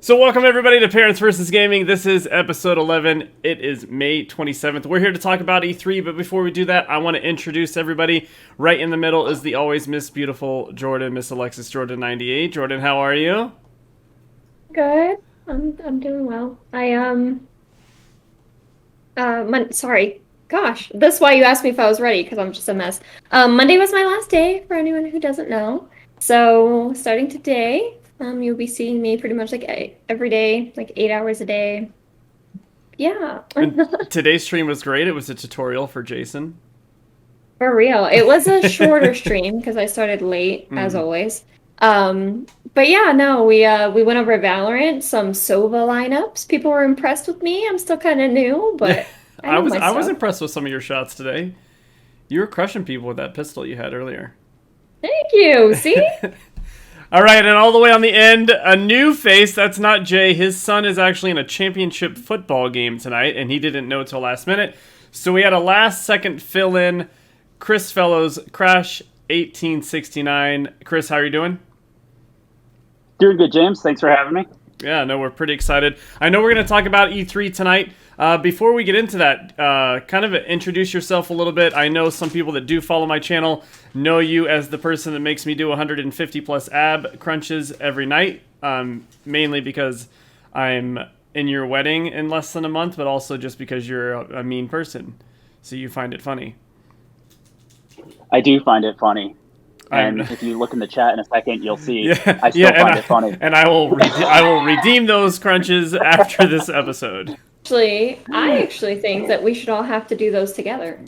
So welcome everybody to Parents vs. Gaming. This is episode 11. It is May 27th. We're here to talk about E3, but before we do that, I want to introduce everybody. Right in the middle is the always Miss Beautiful Jordan, Miss Alexis Jordan 98. Jordan, how are you? Good. I'm doing well. Sorry. Gosh, that's why you asked me if I was ready, because I'm just a mess. Monday was my last day, for anyone who doesn't know. So starting today, you'll be seeing me pretty much like every day, like 8 hours a day. Yeah. And today's stream was great. It was a tutorial for Jason. For real. It was a shorter stream because I started late, as Mm. always. But yeah, no, we went over Valorant, some Sova lineups. People were impressed with me. I'm still kind of new, but I I know was my I was stuff. impressed with some of your shots today. You were crushing people with that pistol you had earlier. Thank you. See? All right, and all the way on the end, a new face. That's not Jay. His son is actually in a championship football game tonight, and he didn't know till last minute. So we had a last second fill in. Chris Fellows, Crash 1869. Chris, how are you doing? Doing good, James. Thanks for having me. Yeah, no, we're pretty excited. I know we're going to talk about E3 tonight. Before we get into that, kind of introduce yourself a little bit. I know some people that do follow my channel know you as the person that makes me do 150 plus ab crunches every night, mainly because I'm in your wedding in less than a month, but also just because you're a mean person. So you find it funny. I do find it funny. I'm And if you look in the chat in a second, you'll see yeah, I yeah, still find it funny. and I will redeem those crunches after this episode. I actually think that we should all have to do those together.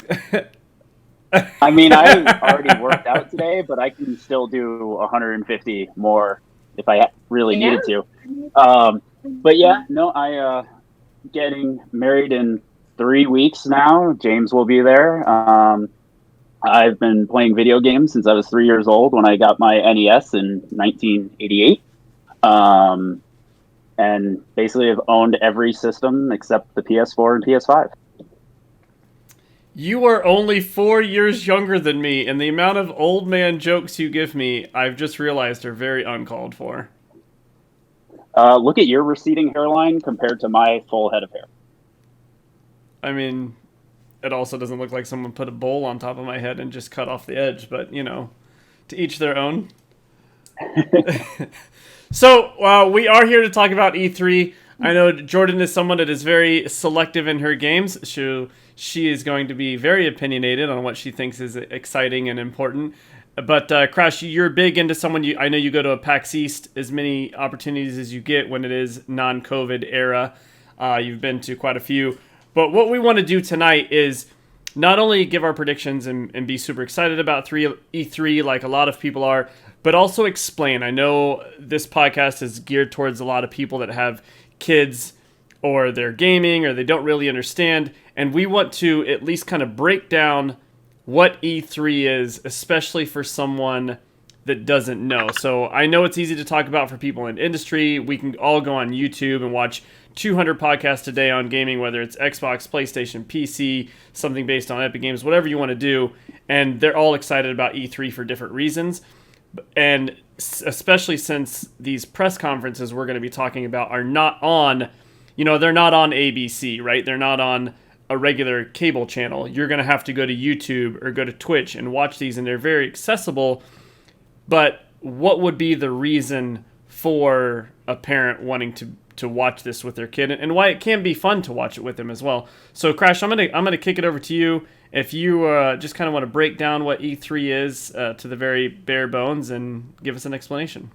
I mean, I already worked out today, but I can still do 150 more if I really Yeah. needed to. But yeah, no, getting married in 3 weeks now. James will be there. I've been playing video games since I was 3 years old when I got my NES in 1988. Um, and basically have owned every system except the PS4 and PS5. You are only 4 years younger than me, and the amount of old man jokes you give me, I've just realized are very uncalled for. Look at your receding hairline compared to my full head of hair. I mean, it also doesn't look like someone put a bowl on top of my head and just cut off the edge, but to each their own. So we are here to talk about E3. I know Jordan is someone that is very selective in her games. She is going to be very opinionated on what she thinks is exciting and important. But Crash, you're big into someone. I know you go to a PAX East as many opportunities as you get when it is non-COVID era. You've been to quite a few. But what we want to do tonight is not only give our predictions and be super excited about E3 like a lot of people are, but also explain. I know this podcast is geared towards a lot of people that have kids or they're gaming or they don't really understand. And we want to at least kind of break down what E3 is, especially for someone that doesn't know. So I know it's easy to talk about for people in industry. We can all go on YouTube and watch 200 podcasts a day on gaming, whether it's Xbox, PlayStation, PC, something based on Epic Games, whatever you want to do. And they're all excited about E3 for different reasons. And especially since these press conferences we're going to be talking about are not on, they're not on ABC, right? They're not on a regular cable channel. You're going to have to go to YouTube or go to Twitch and watch these, and they're very accessible. But what would be the reason for a parent wanting to watch this with their kid, and why it can be fun to watch it with them as well? So Crash, I'm gonna kick it over to you. If you just kind of want to break down what E3 is to the very bare bones and give us an explanation.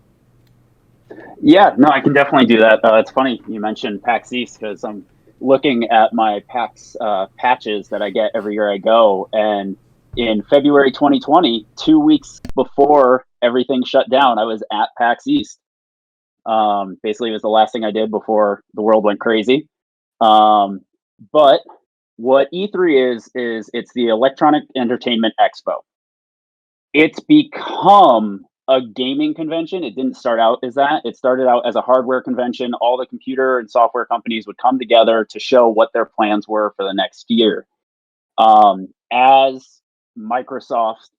Yeah, no, I can definitely do that. It's funny you mentioned PAX East because I'm looking at my PAX patches that I get every year I go. And in February 2020, 2 weeks before everything shut down, I was at PAX East. Basically, it was the last thing I did before the world went crazy. But what E3 is it's the Electronic Entertainment Expo. It's become a gaming convention. It didn't start out as that. It started out as a hardware convention. All the computer and software companies would come together to show what their plans were for the next year. As Microsoft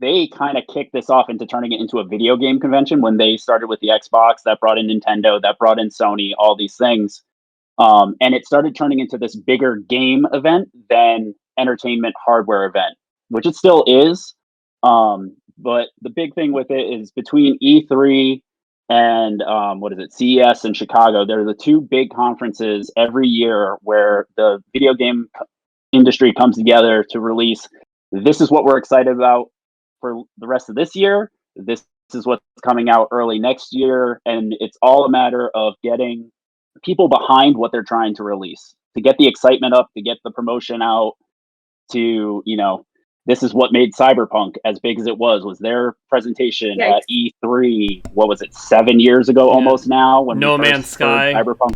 they kind of kicked this off into turning it into a video game convention when they started with the Xbox. That brought in Nintendo, that brought in Sony, all these things. And it started turning into this bigger game event than entertainment hardware event, which it still is. But the big thing with it is between E3 and CES in Chicago, they're the two big conferences every year where the video game industry comes together to release, this is what we're excited about for the rest of this year. This is what's coming out early next year. And it's all a matter of getting people behind what they're trying to release, to get the excitement up, to get the promotion out, to, this is what made Cyberpunk as big as it was their presentation at E3. What was it, 7 years ago almost now? When No Man's Sky. Cyberpunk.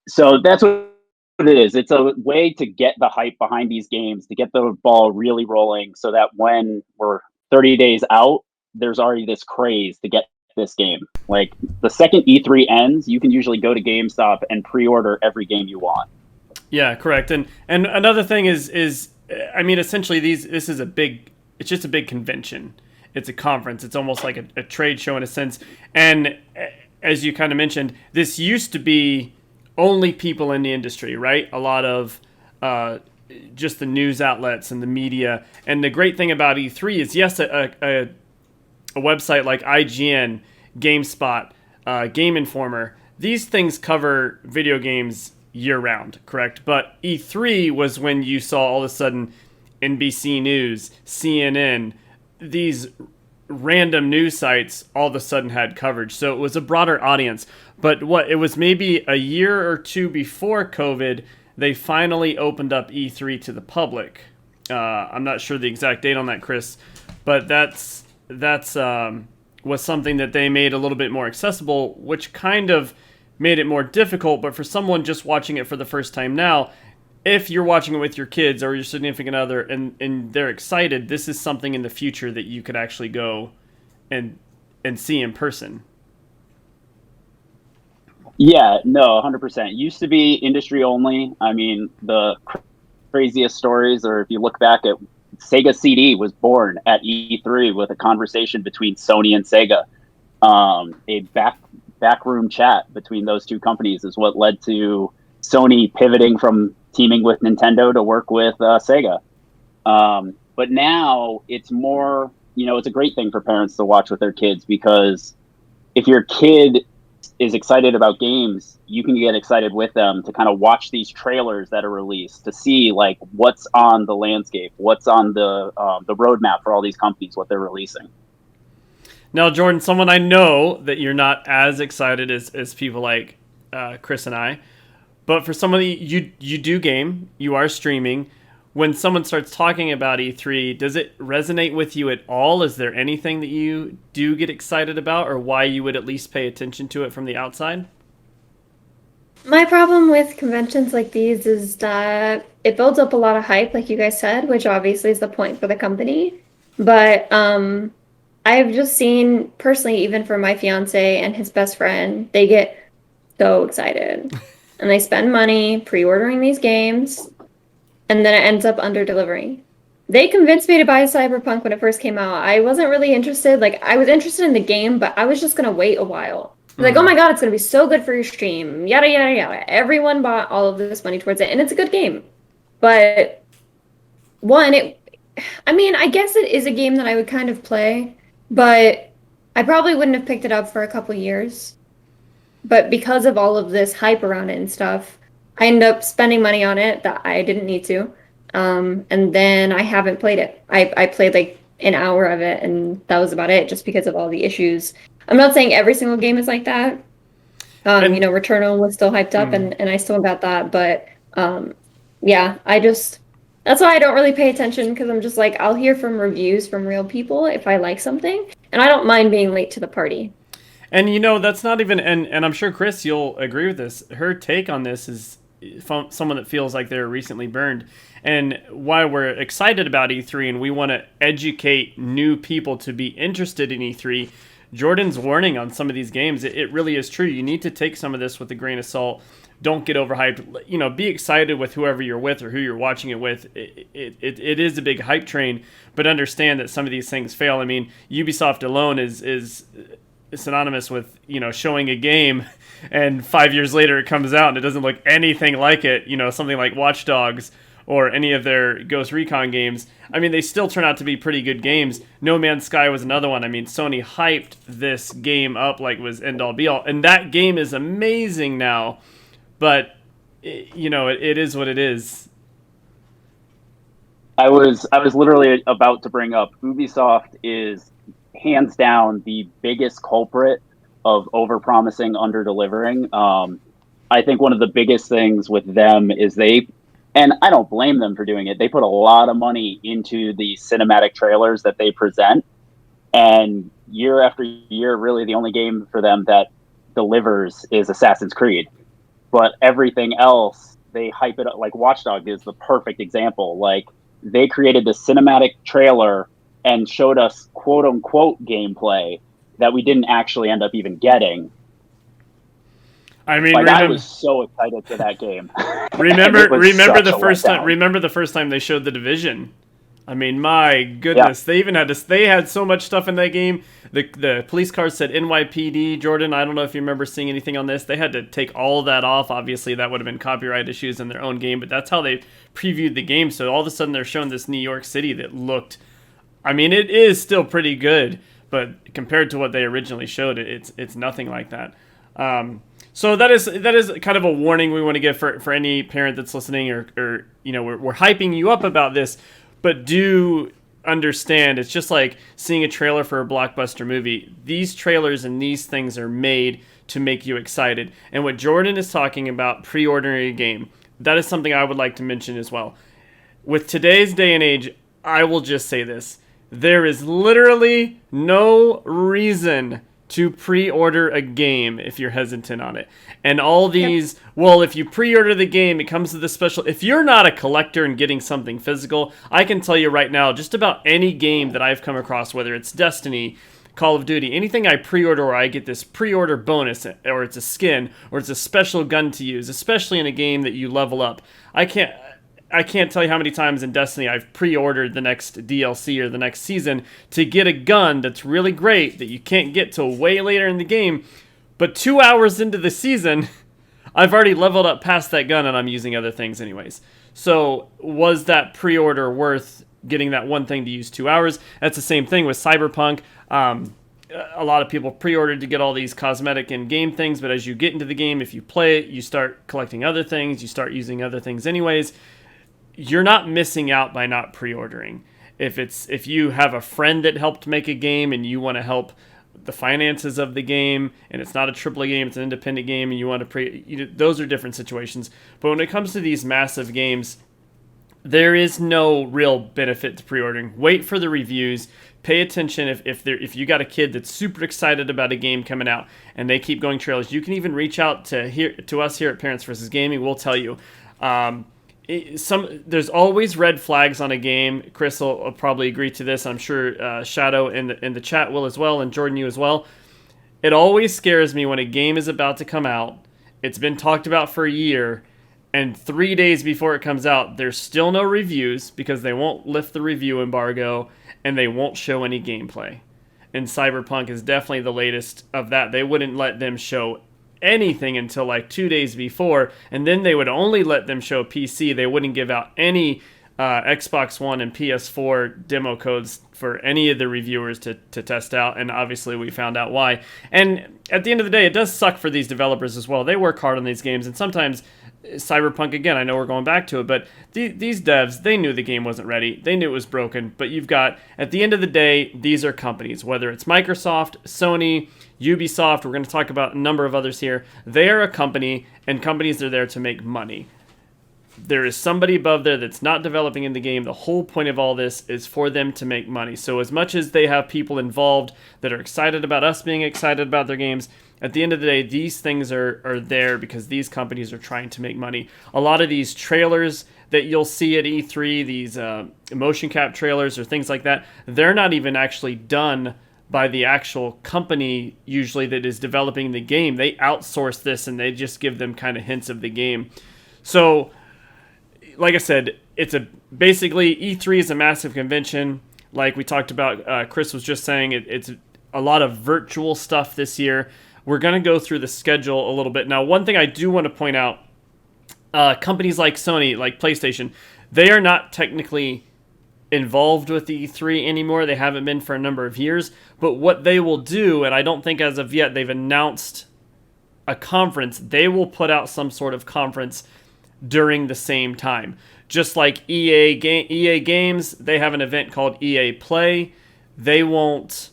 So that's what it is. It's a way to get the hype behind these games, to get the ball really rolling so that when we're 30 days out, there's already this craze to get this game. Like the second E3 ends, you can usually go to GameStop and pre-order every game you want. Yeah, correct. And another thing is essentially this is it's just a big convention. It's a conference. It's almost like a trade show in a sense. And as you kind of mentioned, this used to be only people in the industry, right? A lot of just the news outlets and the media. And the great thing about E3 is, yes, a website like IGN, GameSpot, Game Informer, these things cover video games year-round, correct? But E3 was when you saw all of a sudden NBC News, CNN, these random news sites all of a sudden had coverage. So it was a broader audience. But it was maybe a year or two before COVID, they finally opened up E3 to the public. I'm not sure the exact date on that, Chris, but that's was something that they made a little bit more accessible, which kind of made it more difficult. But for someone just watching it for the first time now, if you're watching it with your kids or your significant other and they're excited, this is something in the future that you could actually go and see in person. Yeah, no, 100%. Used to be industry only. I mean, the craziest stories, or if you look back at Sega CD was born at E3 with a conversation between Sony and Sega. A backroom chat between those two companies is what led to Sony pivoting from teaming with Nintendo to work with Sega. But now it's more, it's a great thing for parents to watch with their kids, because if your kid is excited about games, you can get excited with them to kind of watch these trailers that are released, to see like what's on the landscape, what's on the roadmap for all these companies, what they're releasing. Now, Jordan, someone I know that you're not as excited as people like Chris and I, but for somebody, you do game, you are streaming. When someone starts talking about E3, does it resonate with you at all? Is there anything that you do get excited about, or why you would at least pay attention to it from the outside? My problem with conventions like these is that it builds up a lot of hype, like you guys said, which obviously is the point for the company. But I've just seen personally, even for my fiance and his best friend, they get so excited and they spend money pre-ordering these games, and then it ends up under-delivering. They convinced me to buy Cyberpunk when it first came out. I wasn't really interested. Like, I was interested in the game, but I was just going to wait a while. Like, oh my god, it's going to be so good for your stream. Yada, yada, yada. Everyone bought all of this money towards it, and it's a good game. But, I guess it is a game that I would kind of play, but I probably wouldn't have picked it up for a couple years. But because of all of this hype around it and stuff, I ended up spending money on it that I didn't need to. And then I haven't played it. I played like an hour of it, and that was about it, just because of all the issues. I'm not saying every single game is like that. Returnal was still hyped up, and I still got that. But that's why I don't really pay attention, because I'm just like, I'll hear from reviews from real people if I like something, and I don't mind being late to the party. And that's not even, and I'm sure Chris, you'll agree with this. Her take on this is from someone that feels like they're recently burned, and why we're excited about E3 and we want to educate new people to be interested in E3. Jordan's warning on some of these games, it really is true. You need to take some of this with a grain of salt. Don't get overhyped. You know, be excited with whoever you're with or who you're watching it with. It is a big hype train, but understand that some of these things fail. I mean, Ubisoft alone is synonymous with, you know, showing a game and 5 years later it comes out and it doesn't look anything like it. You know, something like Watch Dogs or any of their Ghost Recon games. I mean, they still turn out to be pretty good games. No Man's Sky was another one. I mean, Sony hyped this game up like it was end all be all, and that game is amazing now. But, you know, it is what it is. I was literally about to bring up Ubisoft is hands down the biggest culprit of overpromising, under-delivering. I think one of the biggest things with them is and I don't blame them for doing it, they put a lot of money into the cinematic trailers that they present. And year after year, really the only game for them that delivers is Assassin's Creed. But everything else, they hype it up. Like Watch Dogs is the perfect example. Like, they created the cinematic trailer and showed us quote unquote gameplay that we didn't actually end up even getting. I mean, like, I was so excited for that game. Remember the first time they showed The Division. I mean, my goodness, yeah. They had so much stuff in that game. The police cars said NYPD. Jordan, I don't know if you remember seeing anything on this. They had to take all that off. Obviously, that would have been copyright issues in their own game, but that's how they previewed the game. So all of a sudden, they're showing this New York City that looked, I mean, it is still pretty good, but compared to what they originally showed, it's nothing like that. So that is kind of a warning we want to give for any parent that's listening, or you know, we're hyping you up about this. But do understand, it's just like seeing a trailer for a blockbuster movie. These trailers and these things are made to make you excited. And what Jordan is talking about, pre-ordering a game, that is something I would like to mention as well. With today's day and age, I will just say this. There is literally no reason to pre-order a game if you're hesitant on it. And all these, well, if you pre-order the game, it comes with a special... If you're not a collector and getting something physical, I can tell you right now, just about any game that I've come across, whether it's Destiny, Call of Duty, anything I pre-order or I get this pre-order bonus, or it's a skin, or it's a special gun to use, especially in a game that you level up. I can't tell you how many times in Destiny I've pre-ordered the next DLC or the next season to get a gun that's really great that you can't get till way later in the game. But 2 hours into the season, I've already leveled up past that gun and I'm using other things anyways. So was that pre-order worth getting that one thing to use 2 hours? That's the same thing with Cyberpunk. A lot of people pre-ordered to get all these cosmetic and game things, but as you get into the game, if you play it, you start collecting other things, you start using other things anyways. You're not missing out by not pre-ordering. If you have a friend that helped make a game and you want to help the finances of the game, and it's not a AAA game, it's an independent game, and you want to those are different situations. But when it comes to these massive games, there is no real benefit to pre-ordering. Wait for the reviews. Pay attention if you got a kid that's super excited about a game coming out and they keep going trailers. You can even reach out to us here at Parents vs. Gaming. We'll tell you. There's always red flags on a game. Chris will probably agree to this. I'm sure Shadow in the chat will as well, and Jordan, you as well. It always scares me when a game is about to come out. It's been talked about for a year, and 3 days before it comes out, there's still no reviews because they won't lift the review embargo, and they won't show any gameplay. And Cyberpunk is definitely the latest of that. They wouldn't let them show anything until like 2 days before, and then they would only let them show PC. They wouldn't give out any Xbox One and PS4 demo codes for any of the reviewers to test out, and obviously we found out why. And at the end of the day, it does suck for these developers as well. They work hard on these games, and sometimes Cyberpunk, again, I know we're going back to it, but these devs, they knew the game wasn't ready. They knew it was broken, but you've got, at the end of the day, these are companies, whether it's Microsoft, Sony, Ubisoft, we're going to talk about a number of others here. They are a company, and companies are there to make money. There is somebody above there that's not developing in the game. The whole point of all this is for them to make money. So as much as they have people involved that are excited about us being excited about their games, at the end of the day, these things are there because these companies are trying to make money. A lot of these trailers that you'll see at E3, these motion cap trailers or things like that, they're not even actually done by the actual company usually that is developing the game. They outsource this and they just give them kind of hints of the game. So, like I said, basically E3 is a massive convention. Like we talked about, Chris was just saying, it's a lot of virtual stuff this year. We're going to go through the schedule a little bit. Now, one thing I do want to point out, companies like Sony, like PlayStation, they are not technically involved with the E3 anymore. They haven't been for a number of years. But what they will do, and I don't think as of yet they've announced a conference, they will put out some sort of conference during the same time. Just like EA Games, they have an event called EA Play. They won't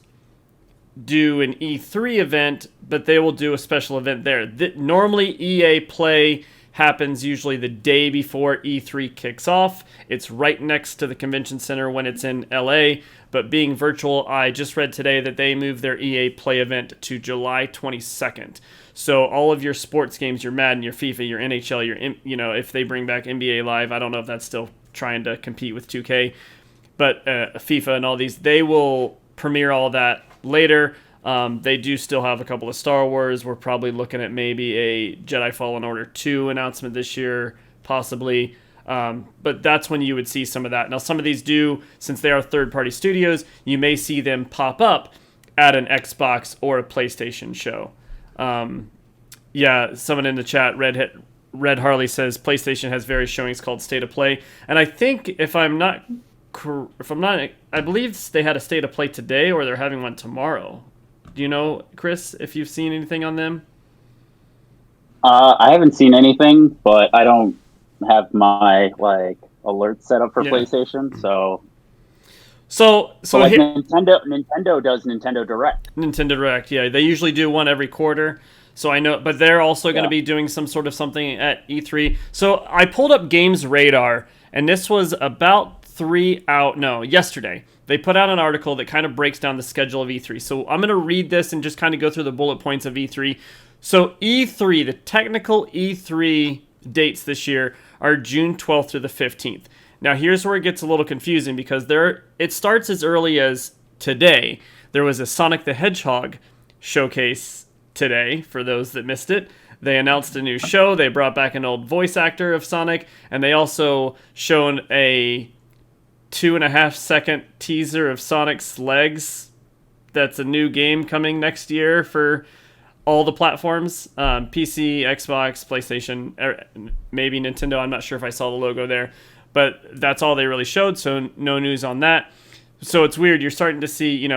do an E3 event, but they will do a special event there. Normally, EA Play happens usually the day before E3 kicks off. It's right next to the convention center when it's in LA, but being virtual, I just read today that they moved their EA Play event to July 22nd. So all of your sports games, your Madden, your FIFA, your NHL, if they bring back NBA Live, I don't know if that's still trying to compete with 2K, but FIFA and all these, they will premiere all that later. They do still have a couple of Star Wars. We're probably looking at maybe a Jedi Fallen Order 2 announcement this year, possibly. But that's when you would see some of that. Now, some of these do, since they are third-party studios, you may see them pop up at an Xbox or a PlayStation show. Someone in the chat, Red Harley, says PlayStation has various showings called State of Play. And I think, I believe they had a State of Play today, or they're having one tomorrow. Do you know, Chris, if you've seen anything on them? I haven't seen anything, but I don't have my alert set up for PlayStation, so Nintendo does Nintendo Direct. Nintendo Direct, yeah, they usually do one every quarter. So I know, but they're also going to be doing some sort of something at E3. So I pulled up Games Radar, and this was about yesterday. They put out an article that kind of breaks down the schedule of E3. So I'm going to read this and just kind of go through the bullet points of E3. So E3, the technical E3 dates this year are June 12th through the 15th. Now here's where it gets a little confusing because it starts as early as today. There was a Sonic the Hedgehog showcase today for those that missed it. They announced a new show. They brought back an old voice actor of Sonic, and they also shown a 2.5-second teaser of Sonic's legs. That's a new game coming next year for all the platforms, PC, Xbox, PlayStation, maybe Nintendo. I'm not sure if I saw the logo there, but that's all they really showed, so no news on that. So it's weird. You're starting to see,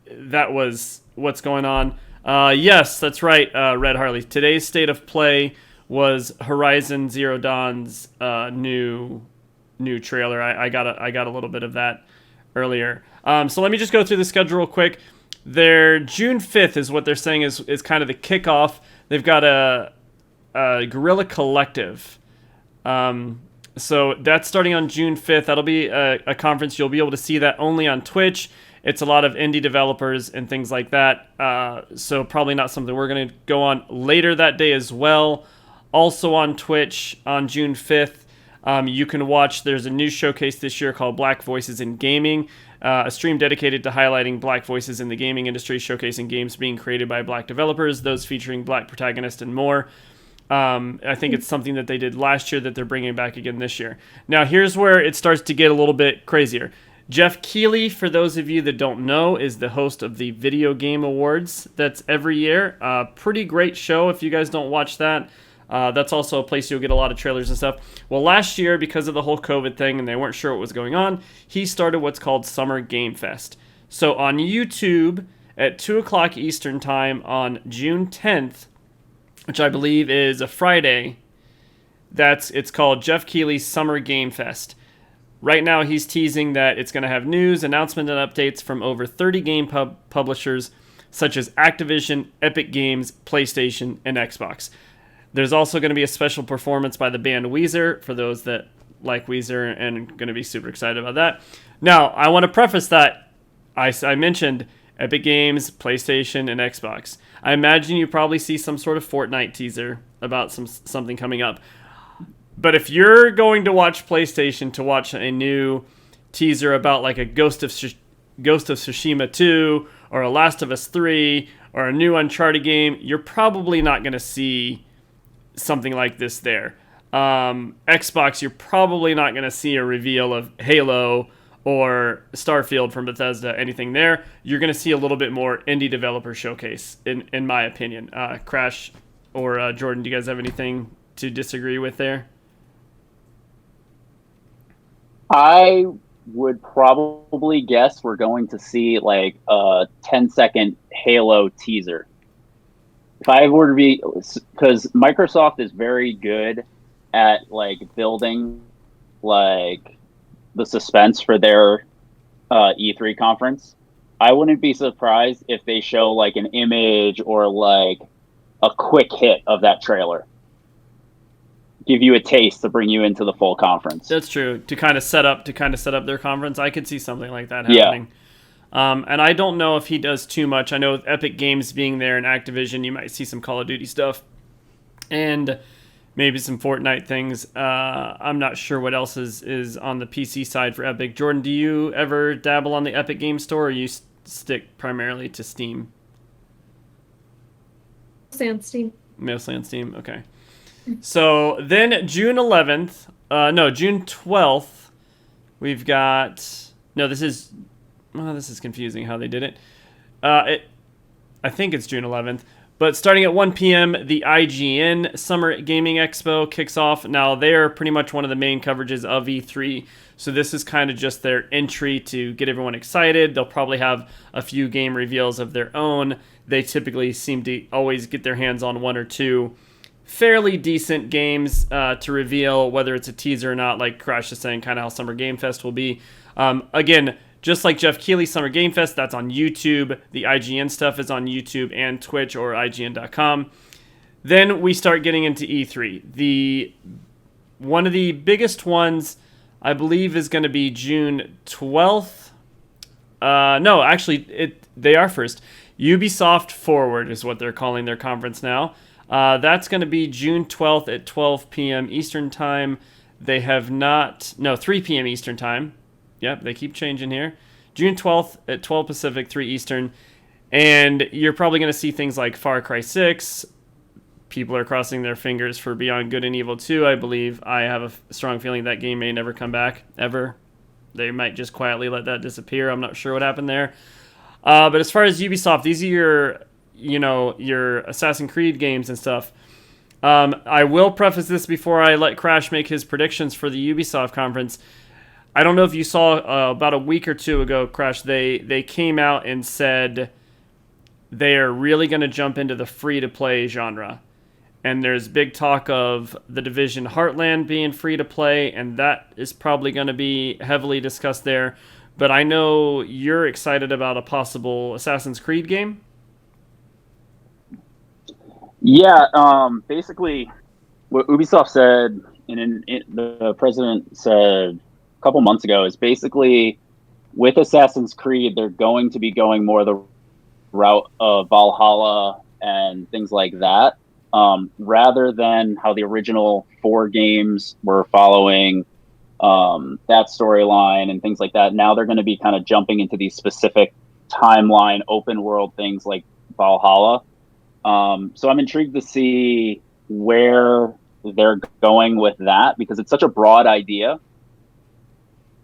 that was what's going on. Yes, that's right, Red Harley. Today's State of Play was Horizon Zero Dawn's new trailer. I got a little bit of that earlier. So let me just go through the schedule real quick. Their June 5th is what they're saying is kind of the kickoff. They've got a Guerrilla Collective. So that's starting on June 5th. That'll be a conference. You'll be able to see that only on Twitch. It's a lot of indie developers and things like that. So probably not something we're going to go on later that day as well. Also on Twitch on June 5th. You can watch, there's a new showcase this year called Black Voices in Gaming, a stream dedicated to highlighting black voices in the gaming industry, showcasing games being created by black developers, those featuring black protagonists, and more. I think it's something that they did last year that they're bringing back again this year. Now, here's where it starts to get a little bit crazier. Jeff Keighley, for those of you that don't know, is the host of the Video Game Awards. That's every year. Pretty great show if you guys don't watch that. That's also a place you'll get a lot of trailers and stuff. Well, last year, because of the whole COVID thing and they weren't sure what was going on, he started what's called Summer Game Fest. So on YouTube at 2 o'clock Eastern Time on June 10th, which I believe is a Friday, it's called Jeff Keighley's Summer Game Fest. Right now, he's teasing that it's going to have news, announcements, and updates from over 30 game publishers, such as Activision, Epic Games, PlayStation, and Xbox. There's also going to be a special performance by the band Weezer, for those that like Weezer and going to be super excited about that. Now, I want to preface that I mentioned Epic Games, PlayStation, and Xbox. I imagine you probably see some sort of Fortnite teaser about something coming up. But if you're going to watch PlayStation to watch a new teaser about like a Ghost of Tsushima 2 or a Last of Us 3 or a new Uncharted game, you're probably not going to see something like this there. Xbox, you're probably not going to see a reveal of Halo or Starfield from Bethesda, anything there. You're going to see a little bit more indie developer showcase, in my opinion. Crash or Jordan, do you guys have anything to disagree with there? I would probably guess we're going to see like a 10-second Halo teaser. If I were to be, because Microsoft is very good at like building like the suspense for their E3 conference. I wouldn't be surprised if they show like an image or like a quick hit of that trailer. Give you a taste to bring you into the full conference. That's true. To kind of set up their conference, I could see something like that happening. And I don't know if he does too much. I know with Epic Games being there and Activision, you might see some Call of Duty stuff and maybe some Fortnite things. I'm not sure what else is on the PC side for Epic. Jordan, do you ever dabble on the Epic Games Store, or you stick primarily to Steam? Mostly on Steam. Mostly on Steam. Okay. So then June 12th, we've got, no, this is confusing how they did it. I think it's June 11th, but starting at 1 p.m., the IGN Summer Gaming Expo kicks off. Now, they're pretty much one of the main coverages of E3, so this is kind of just their entry to get everyone excited. They'll probably have a few game reveals of their own. They typically seem to always get their hands on one or two fairly decent games to reveal, whether it's a teaser or not, like Crash is saying, kind of how Summer Game Fest will be. Again, just like Jeff Keighley's Summer Game Fest, that's on YouTube. The IGN stuff is on YouTube and Twitch or IGN.com. Then we start getting into E3. One of the biggest ones, I believe, is going to be June 12th. No, actually, they are first. Ubisoft Forward is what they're calling their conference now. That's going to be June 12th at 12 p.m. Eastern Time. They have not... No, 3 p.m. Eastern Time. Yep, they keep changing here. June 12th at 12 Pacific, 3 Eastern. And you're probably going to see things like Far Cry 6. People are crossing their fingers for Beyond Good and Evil 2, I believe. I have a strong feeling that game may never come back, ever. They might just quietly let that disappear. I'm not sure what happened there. But as far as Ubisoft, these are your Assassin's Creed games and stuff. I will preface this before I let Crash make his predictions for the Ubisoft conference. I don't know if you saw about a week or two ago, Crash, they came out and said they are really going to jump into the free-to-play genre. And there's big talk of The Division Heartland being free-to-play, and that is probably going to be heavily discussed there. But I know you're excited about a possible Assassin's Creed game. Yeah, basically, what Ubisoft said, and the president said a couple months ago, is basically with Assassin's Creed, they're going to be going more the route of Valhalla and things like that, rather than how the original 4 games were following that storyline and things like that. Now they're going to be kind of jumping into these specific timeline, open world things like Valhalla. So I'm intrigued to see where they're going with that, because it's such a broad idea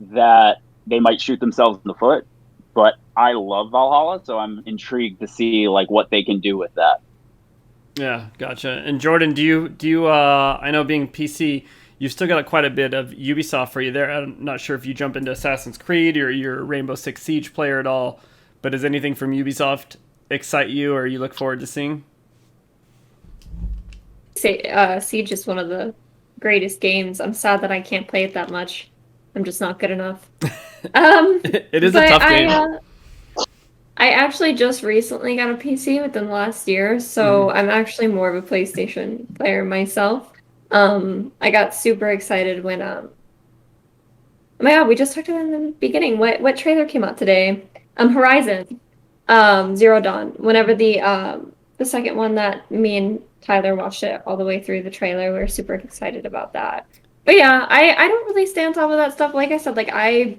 that they might shoot themselves in the foot. But I love Valhalla, so I'm intrigued to see like what they can do with that. Yeah, gotcha. And Jordan, do you? I know being PC, you've still got quite a bit of Ubisoft for you there. I'm not sure if you jump into Assassin's Creed or you're a Rainbow Six Siege player at all. But does anything from Ubisoft excite you, or you look forward to seeing? Siege is one of the greatest games. I'm sad that I can't play it that much. I'm just not good enough. It is a tough game. I actually just recently got a PC within the last year, so I'm actually more of a PlayStation player myself. I got super excited when oh my god, we just talked about it in the beginning. What trailer came out today? Horizon Zero Dawn. Whenever the second one that me and Tyler watched it all the way through the trailer, we were super excited about that. But yeah, I don't really stay on top of that stuff. Like I said, like I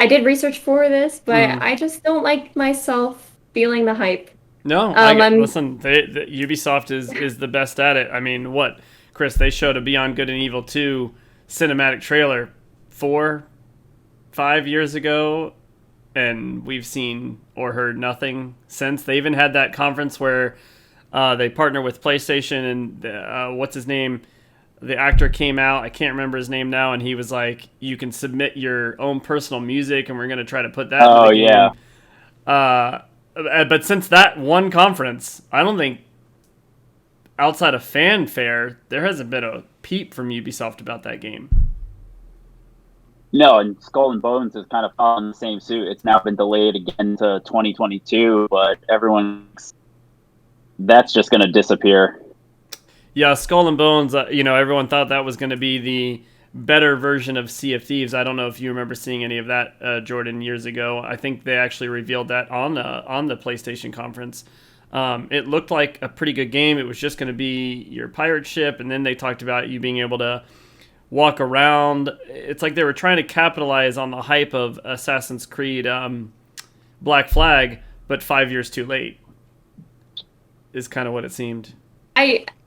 did research for this, but I just don't like myself feeling the hype. No, listen. Ubisoft is the best at it. I mean, what, Chris? They showed a Beyond Good and Evil 2 cinematic trailer 4-5 years ago, and we've seen or heard nothing since. They even had that conference where they partner with PlayStation, and what's his name? The actor came out. I can't remember his name now, and he was like, "You can submit your own personal music, and we're going to try to put that." Oh, in the game. yeah. But since that one conference, I don't think outside of fanfare there hasn't been a peep from Ubisoft about that game. No, and Skull and Bones is kind of on the same suit. It's now been delayed again to 2022, but that's just going to disappear. Yeah, Skull and Bones. Everyone thought that was going to be the better version of Sea of Thieves. I don't know if you remember seeing any of that, Jordan, years ago. I think they actually revealed that on the PlayStation conference. It looked like a pretty good game. It was just going to be your pirate ship, and then they talked about you being able to walk around. It's like they were trying to capitalize on the hype of Assassin's Creed Black Flag, but 5 years too late is kind of what it seemed.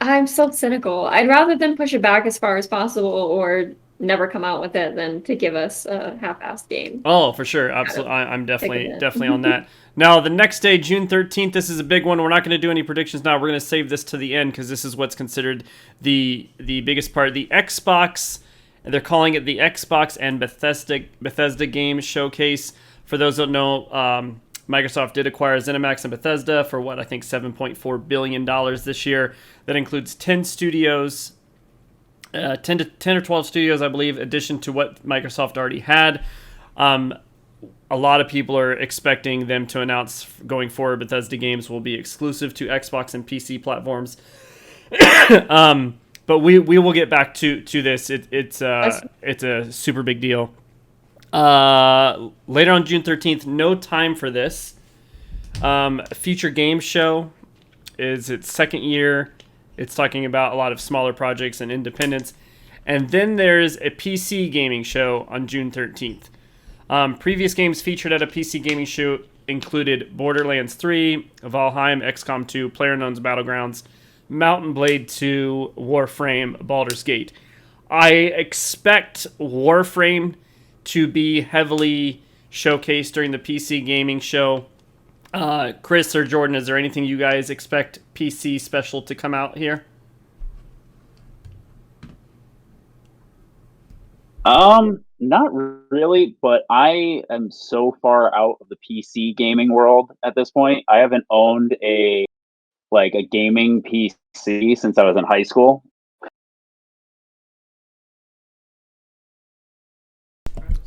I'm so cynical. I'd rather than push it back as far as possible or never come out with it than to give us a half-assed game. Oh, for sure. Absolutely. I'm definitely on that. Now, the next day, June 13th, this is a big one. We're not going to do any predictions now. We're going to save this to the end because this is what's considered the biggest part. The Xbox, they're calling it the Xbox and Bethesda Game Showcase. For those who don't know, Microsoft did acquire ZeniMax and Bethesda for what I think $7.4 billion this year. That includes 10 studios, 10 or 12 studios, I believe, addition to what Microsoft already had. A lot of people are expecting them to announce going forward Bethesda games will be exclusive to Xbox and PC platforms. But we will get back to this. It's a super big deal. Later on June 13th, no time for this. Future Game Show is its second year. It's talking about a lot of smaller projects and independents. And then there's a PC gaming show on June 13th. Previous games featured at a PC gaming show included Borderlands 3, Valheim, XCOM 2, PlayerUnknown's Battlegrounds, Mountain Blade 2, Warframe, Baldur's Gate. I expect Warframe to be heavily showcased during the PC gaming show. Chris or Jordan, is there anything you guys expect PC special to come out here? Not really, but I am so far out of the PC gaming world at this point. I haven't owned a gaming PC since I was in high school.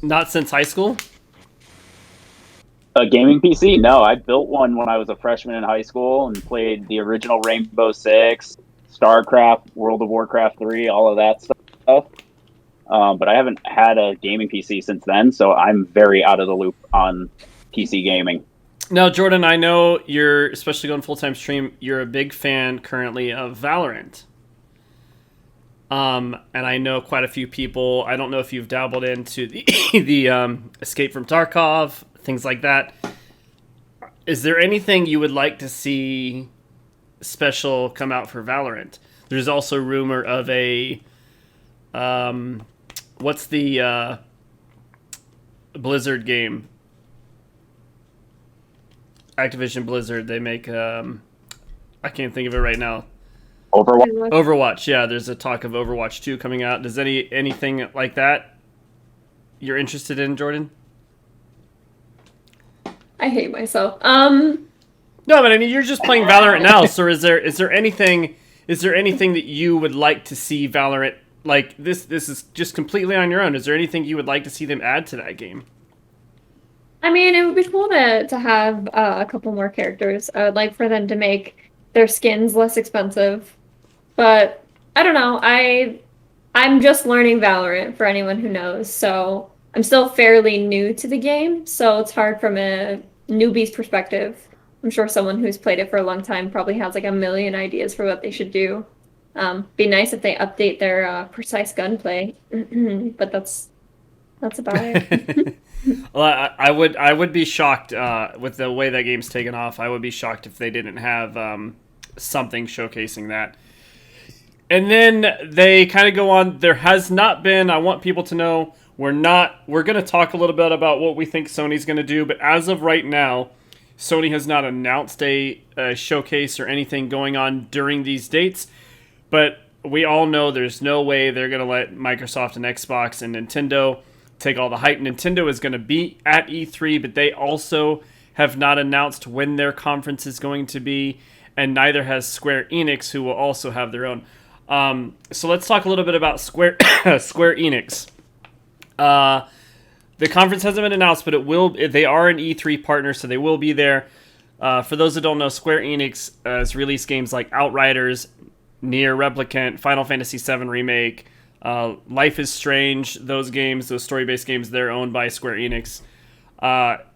Not since high school? A gaming PC? No, I built one when I was a freshman in high school and played the original Rainbow Six, StarCraft, World of Warcraft 3, all of that stuff. But I haven't had a gaming PC since then, so I'm very out of the loop on PC gaming. Now, Jordan, I know you're, especially going full-time stream, you're a big fan currently of Valorant. And I know quite a few people. I don't know if you've dabbled into the Escape from Tarkov, things like that. Is there anything you would like to see special come out for Valorant? There's also rumor of a what's the Blizzard game? Activision Blizzard. They make I can't think of it right now. Overwatch, yeah. There's a talk of Overwatch 2 coming out. Does anything like that you're interested in, Jordan? I hate myself. No, but I mean, you're just playing Valorant now. So is there anything that you would like to see Valorant like this? This is just completely on your own. Is there anything you would like to see them add to that game? I mean, it would be cool to have a couple more characters. I would like for them to make their skins less expensive. But I don't know. I'm just learning Valorant for anyone who knows. So I'm still fairly new to the game. So it's hard from a newbie's perspective. I'm sure someone who's played it for a long time probably has like a million ideas for what they should do. Be nice if they update their precise gunplay. But that's about it. Well, I would be shocked with the way that game's taken off. I would be shocked if they didn't have something showcasing that. And then they kind of go on. There has not been. I want people to know we're going to talk a little bit about what we think Sony's going to do. But as of right now, Sony has not announced a showcase or anything going on during these dates. But we all know there's no way they're going to let Microsoft and Xbox and Nintendo take all the hype. Nintendo is going to be at E3, but they also have not announced when their conference is going to be, and neither has Square Enix, who will also have their own. So let's talk a little bit about Square Enix. The conference hasn't been announced, but it will. They are an E3 partner, so they will be there. For those that don't know, Square Enix has released games like Outriders, Nier Replicant, Final Fantasy VII Remake, Life is Strange. Those games, those story-based games, they're owned by Square Enix.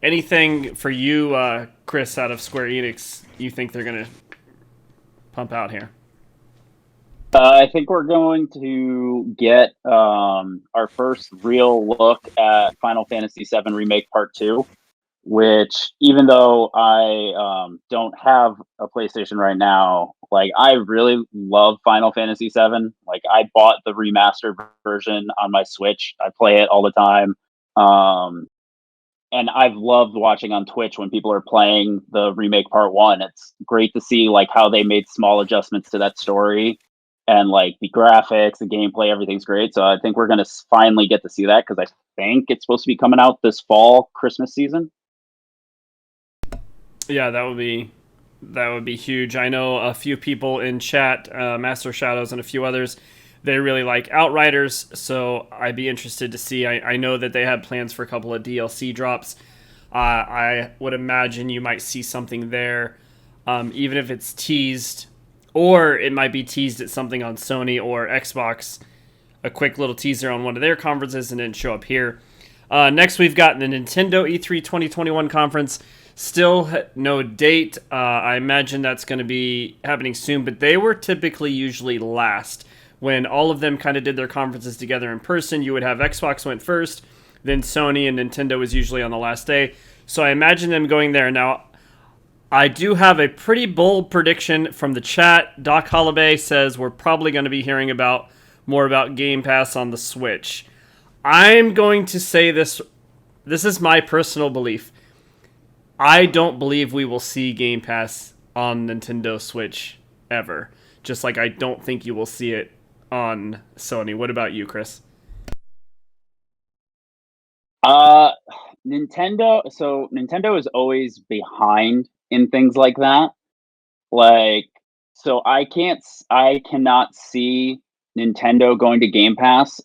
Anything for you, Chris, out of Square Enix you think they're going to pump out here? I think we're going to get our first real look at Final Fantasy VII Remake Part 2, which, even though I don't have a PlayStation right now, like, I really love Final Fantasy VII. Like, I bought the remastered version on my Switch. I play it all the time. And I've loved watching on Twitch when people are playing the Remake Part 1. It's great to see, like, how they made small adjustments to that story. And, like, the graphics, the gameplay, everything's great. So I think we're going to finally get to see that, because I think it's supposed to be coming out this fall, Christmas season. Yeah, that would be huge. I know a few people in chat, Master Shadows and a few others, they really like Outriders, so I'd be interested to see. I know that they had plans for a couple of DLC drops. I would imagine you might see something there, even if it's teased, or it might be teased at something on Sony or Xbox, a quick little teaser on one of their conferences, and then show up here. Next, we've got the Nintendo E3 2021 conference. Still no date. I imagine that's going to be happening soon, but they were typically usually last. When all of them kind of did their conferences together in person, you would have Xbox went first, then Sony, and Nintendo was usually on the last day. So I imagine them going there. Now, I do have a pretty bold prediction from the chat. Doc Holloway says we're probably going to be hearing more about Game Pass on the Switch. I'm going to say this. This is my personal belief. I don't believe we will see Game Pass on Nintendo Switch ever. Just like I don't think you will see it on Sony. What about you, Chris? Nintendo is always behind in things like that. Like, so I cannot see Nintendo going to Game Pass,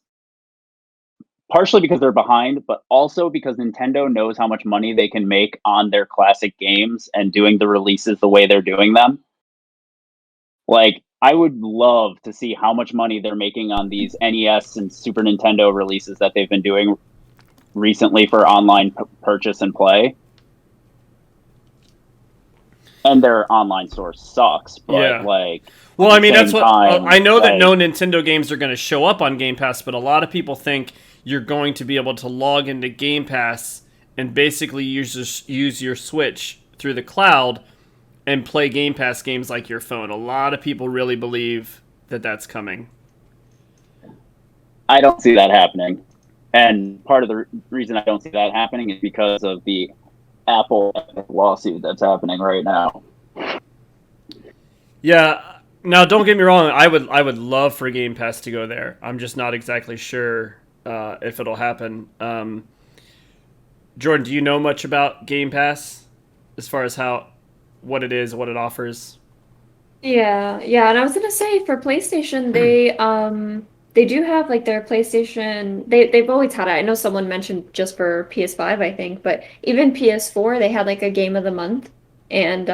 partially because they're behind, but also because Nintendo knows how much money they can make on their classic games and doing the releases the way they're doing them. Like, I would love to see how much money they're making on these NES and Super Nintendo releases that they've been doing recently for online purchase and play. And their online store sucks, but Yeah. like... Well, I mean, that's what... time, I know that like, no Nintendo games are going to show up on Game Pass, but a lot of people think you're going to be able to log into Game Pass and basically use your Switch through the cloud and play Game Pass games like your phone. A lot of people really believe that that's coming. I don't see that happening. And part of the reason I don't see that happening is because of the Apple lawsuit that's happening right now. Yeah. Now, don't get me wrong. I would love for Game Pass to go there. I'm just not exactly sure if it'll happen. Jordan, do you know much about Game Pass as far as what it is, what it offers? Yeah, and I was gonna say for PlayStation, they do have like their PlayStation. They've always had it. I know someone mentioned just for PS5, I think, but even PS4, they had like a game of the month, and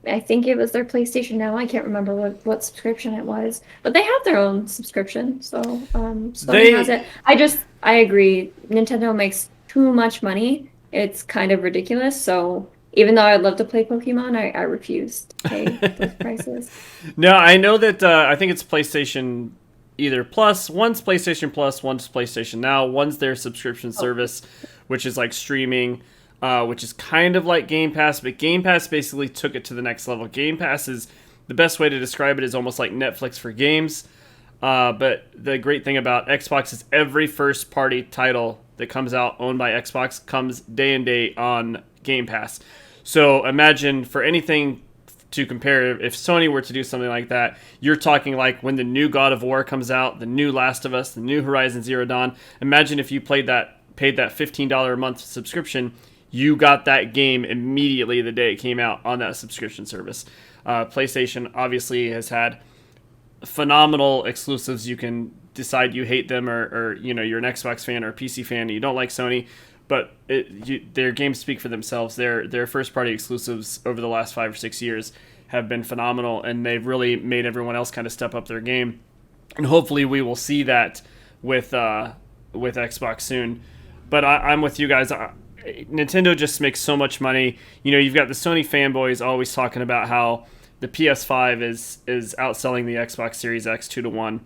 I think it was their PlayStation Now. I can't remember what subscription it was, but they have their own subscription, so Sony has it. I agree. Nintendo makes too much money. It's kind of ridiculous. So even though I'd love to play Pokemon, I refuse to pay those prices. No, I know that I think it's PlayStation either Plus. One's PlayStation Plus, one's PlayStation Now. One's their subscription service. which is like streaming, which is kind of like Game Pass, but Game Pass basically took it to the next level. Game Pass is, the best way to describe it is almost like Netflix for games. But the great thing about Xbox is every first-party title that comes out owned by Xbox comes day and day on Game Pass. So imagine, for anything to compare, if Sony were to do something like that, you're talking like when the new God of War comes out, the new Last of Us, the new Horizon Zero Dawn. Imagine if you paid that $15 a month subscription, you got that game immediately the day it came out on that subscription service. PlayStation obviously has had phenomenal exclusives. You can decide you hate them, or you're an Xbox fan or a PC fan and you don't like Sony, but their games speak for themselves. Their first party exclusives over the last 5 or 6 years have been phenomenal, and they've really made everyone else kind of step up their game. And hopefully we will see that with Xbox soon. But I'm with you guys. Nintendo just makes so much money. You've got the Sony fanboys always talking about how the PS5 is outselling the Xbox Series X 2-1.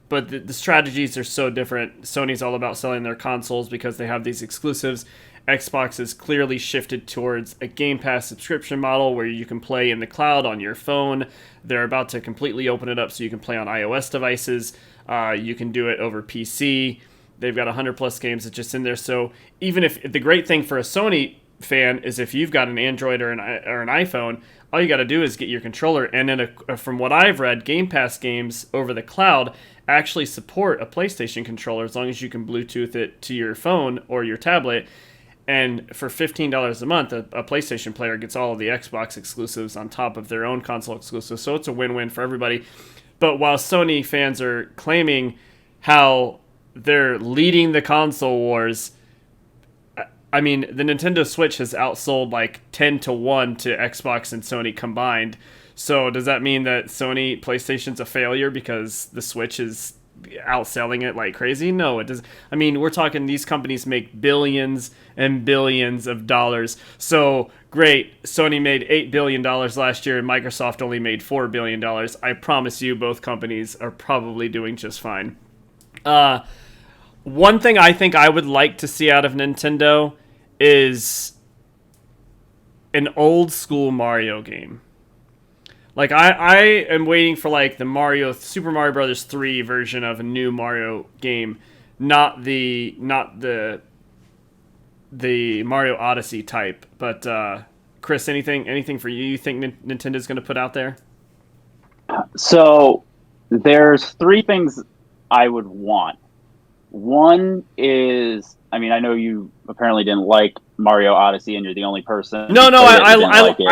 But the strategies are so different. Sony's all about selling their consoles because they have these exclusives. Xbox has clearly shifted towards a Game Pass subscription model where you can play in the cloud on your phone. They're about to completely open it up so you can play on iOS devices. You can do it over PC. They've got 100 plus games that's just in there. So even if the great thing for a Sony fan is if you've got an Android or an iPhone, all you got to do is get your controller. And then from what I've read, Game Pass games over the cloud actually support a PlayStation controller as long as you can Bluetooth it to your phone or your tablet. And for $15 a month, a PlayStation player gets all of the Xbox exclusives on top of their own console exclusives. So it's a win-win for everybody. But while Sony fans are claiming how they're leading the console wars, I mean, the Nintendo Switch has outsold like 10-1 to Xbox and Sony combined. So does that mean that PlayStation's a failure because the Switch is outselling it like crazy? No, it doesn't. I mean, we're talking these companies make billions and billions of dollars. So great, Sony made $8 billion last year and Microsoft only made $4 billion. I promise you both companies are probably doing just fine. One thing I think I would like to see out of Nintendo is an old school Mario game. Like I am waiting for like the Super Mario Brothers 3 version of a new Mario game, not the Mario Odyssey type. But Chris, anything for you think Nintendo's going to put out there? So there's 3 things I would want. One is, I mean, I know you apparently didn't like Mario Odyssey, and you're the only person. No, I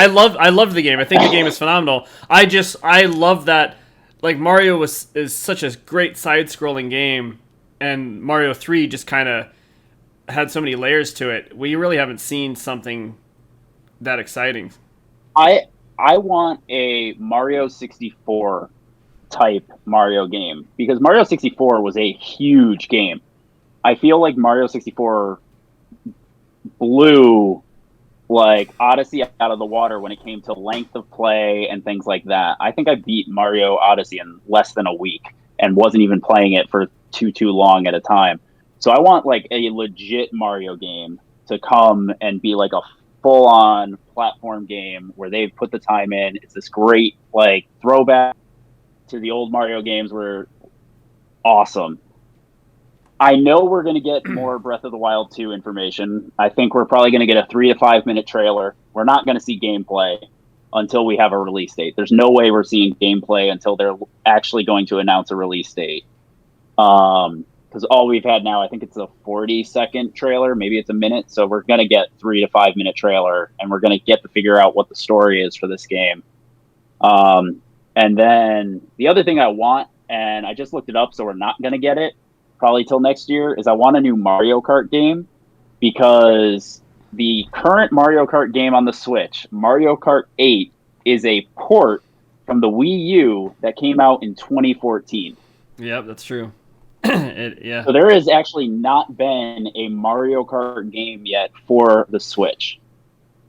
love the game. I think the game is phenomenal. I love that, like, Mario is such a great side-scrolling game, and Mario 3 just kind of had so many layers to it. We really haven't seen something that exciting. I want a Mario 64 type Mario game, because Mario 64 was a huge game. I feel like Mario 64 blew like Odyssey out of the water when it came to length of play and things like that. I think I beat Mario Odyssey in less than a week and wasn't even playing it for too long at a time. So I want like a legit Mario game to come and be like a full-on platform game where they've put the time in. It's this great like throwback to the old Mario games were awesome. I know we're going to get more Breath of the Wild 2 information. I think we're probably going to get a 3 to 5 minute trailer. We're not going to see gameplay until we have a release date. There's no way we're seeing gameplay until they're actually going to announce a release date. Because all we've had now, I think it's a 40-second trailer, maybe it's a minute. So we're going to get 3 to 5 minute trailer, and we're going to get to figure out what the story is for this game. And then the other thing I want, and I just looked it up, so we're not going to get it probably till next year, is I want a new Mario Kart game, because the current Mario Kart game on the Switch, Mario Kart 8, is a port from the Wii U that came out in 2014. Yep, that's true. Yeah. So there has actually not been a Mario Kart game yet for the Switch.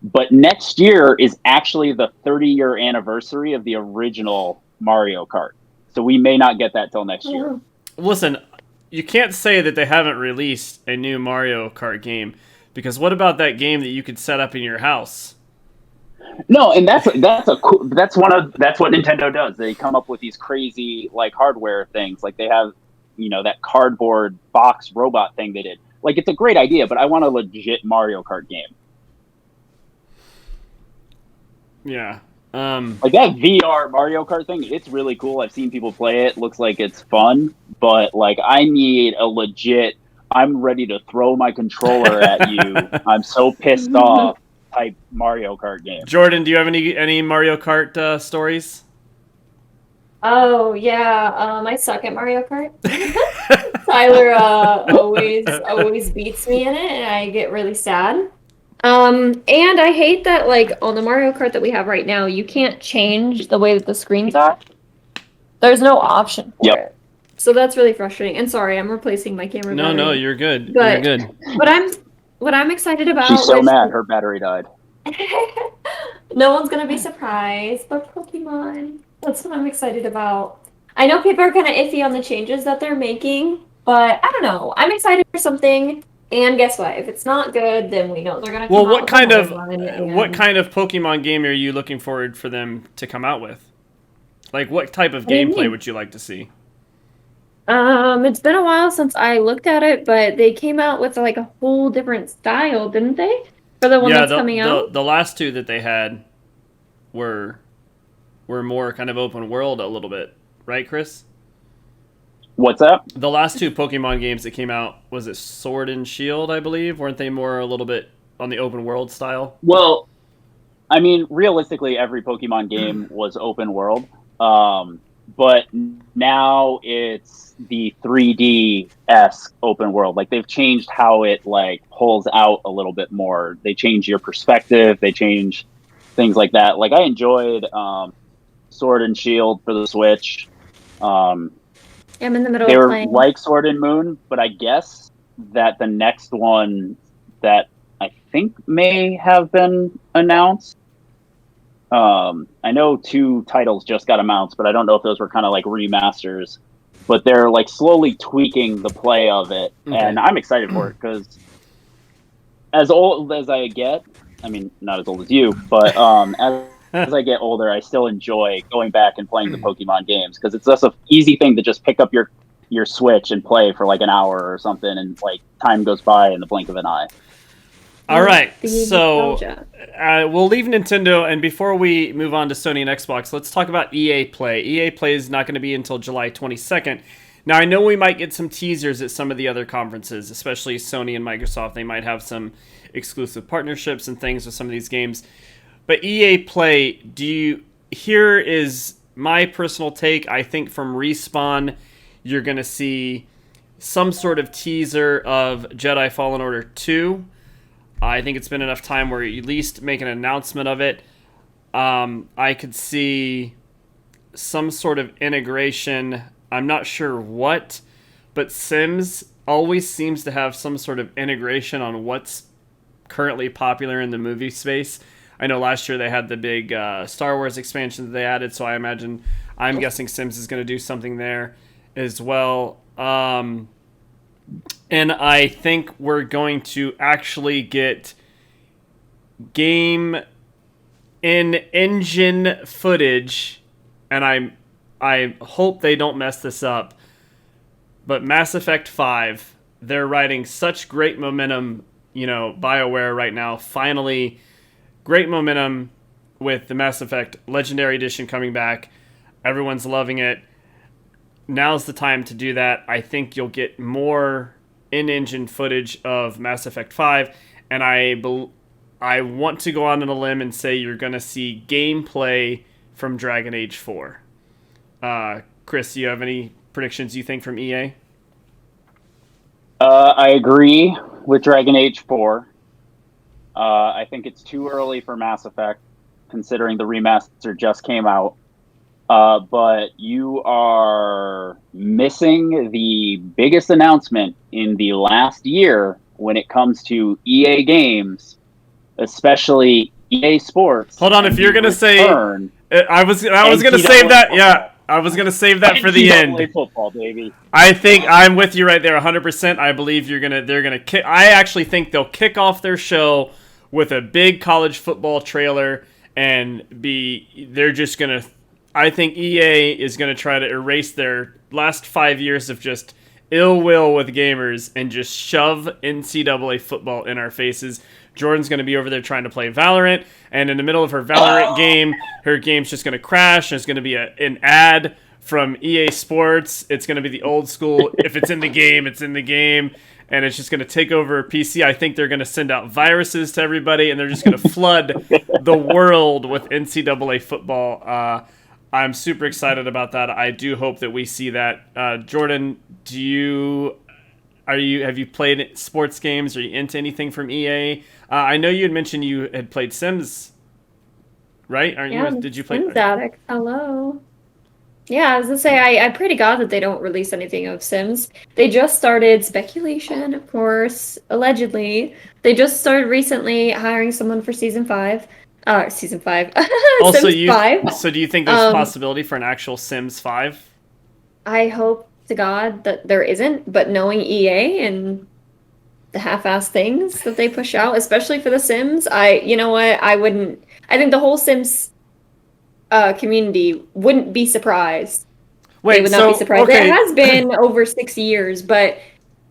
But next year is actually the 30-year anniversary of the original Mario Kart. So we may not get that till next year. Listen, you can't say that they haven't released a new Mario Kart game, because what about that game that you could set up in your house? No, and that's what Nintendo does. They come up with these crazy like hardware things. Like they have, that cardboard box robot thing they did. Like it's a great idea, but I want a legit Mario Kart game. Yeah. Like that VR Mario Kart thing, it's really cool. I've seen people play it. Looks like it's fun, but like I need a legit, I'm ready to throw my controller at you. I'm so pissed off type Mario Kart game. Jordan, do you have any Mario Kart stories? Oh yeah, I suck at Mario Kart. Tyler always beats me in it, and I get really sad. And I hate that like on the Mario Kart that we have right now, you can't change the way that the screens are. There's no option for it. So that's really frustrating. And sorry, I'm replacing my camera. No, you're good. But, you're good. What I'm excited about. She's so mad her battery died. No one's gonna be surprised, but Pokemon. That's what I'm excited about. I know people are kind of iffy on the changes that they're making, but I don't know. I'm excited for something. And guess what? If it's not good, then we know they're gonna. Well, what kind of Pokemon game are you looking forward for them to come out with? Like, what type of gameplay would you like to see? It's been a while since I looked at it, but they came out with like a whole different style, didn't they? For the one that's coming out. The last two that they had were more kind of open world a little bit, right, Chris? What's up? The last two Pokemon games that came out, was it Sword and Shield, I believe? Weren't they more a little bit on the open world style? Well, I mean, realistically, every Pokemon game was open world. But now it's the 3D-esque open world. Like, they've changed how it, like, pulls out a little bit more. They change your perspective. They change things like that. Like, I enjoyed Sword and Shield for the Switch. I'm in the middle they of were playing. like Sword and Moon, but I guess that the next one that I think may have been announced. I know 2 titles just got announced, but I don't know if those were kind of like remasters. But they're like slowly tweaking the play of it, and I'm excited for it because as old as I get, I mean, not as old as you, but as I get older, I still enjoy going back and playing the Pokemon games because it's just an easy thing to just pick up your Switch and play for like an hour or something, and like time goes by in the blink of an eye. All right, so we'll leave Nintendo, and before we move on to Sony and Xbox, let's talk about EA Play. EA Play is not going to be until July 22nd. Now, I know we might get some teasers at some of the other conferences, especially Sony and Microsoft. They might have some exclusive partnerships and things with some of these games. But EA Play, here is my personal take. I think from Respawn, you're going to see some sort of teaser of Jedi Fallen Order 2. I think it's been enough time where you at least make an announcement of it. I could see some sort of integration. I'm not sure what, but Sims always seems to have some sort of integration on what's currently popular in the movie space. I know last year they had the big Star Wars expansion that they added, so I'm guessing Sims is going to do something there as well. And I think we're going to actually get game in engine footage, and I hope they don't mess this up, but Mass Effect 5, they're riding such great momentum, BioWare right now, finally great momentum with the Mass Effect Legendary Edition coming back. Everyone's loving it. Now's the time to do that. I think you'll get more in-engine footage of Mass Effect 5, and I want to go on a limb and say you're going to see gameplay from Dragon Age 4. Chris, do you have any predictions you think from EA? I agree with Dragon Age 4. I think it's too early for Mass Effect, considering the remaster just came out. But you are missing the biggest announcement in the last year when it comes to EA games, especially EA Sports. Hold on, if you're going to say... I was going to save that, yeah. I was gonna save that for the NCAA end. football, baby. I think I'm with you right there, 100%. I believe they're gonna kick. I actually think they'll kick off their show with a big college football trailer and they're just gonna. I think EA is gonna try to erase their last 5 years of just ill will with gamers and just shove NCAA football in our faces. Jordan's going to be over there trying to play Valorant, and in the middle of her Valorant game, her game's just going to crash. There's going to be an ad from EA Sports. It's going to be the old school, if it's in the game, it's in the game, and it's just going to take over her PC. I think they're going to send out viruses to everybody, and they're just going to flood the world with NCAA football. I'm super excited about that. I do hope that we see that. Jordan, have you played sports games? Are you into anything from EA? I know you had mentioned you had played Sims, right? Did you play Sims addict? Hello. Yeah, I was gonna say I pray to God that they don't release anything of Sims. They just started speculation, of course, allegedly. They just started recently hiring someone for season 5. Season 5. Also, Sims 5. So do you think there's a possibility for an actual Sims 5? I hope to God that there isn't, but knowing EA and the half-assed things that they push out, especially for The Sims, you know what, I think the whole Sims community wouldn't be surprised. They would not be surprised. Okay. It has been over 6 years, but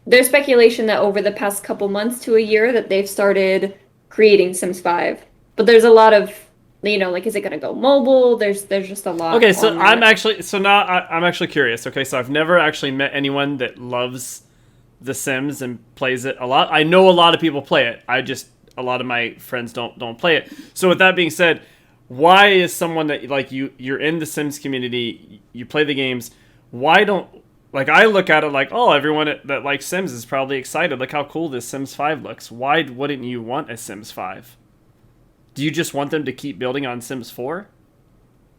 there's speculation that over the past couple months to a year that they've started creating Sims 5. But there's a lot of, like, is it going to go mobile? There's just a lot. Okay, so I'm actually curious. Okay, so I've never actually met anyone that loves The Sims and plays it a lot. I know a lot of people play it. A lot of my friends don't play it. So with that being said, why is someone that, like, you're in the Sims community, you play the games, why don't, like, I look at it like, oh, everyone that likes Sims is probably excited. Look how cool this Sims 5 looks. Why wouldn't you want a Sims 5? Do you just want them to keep building on Sims 4?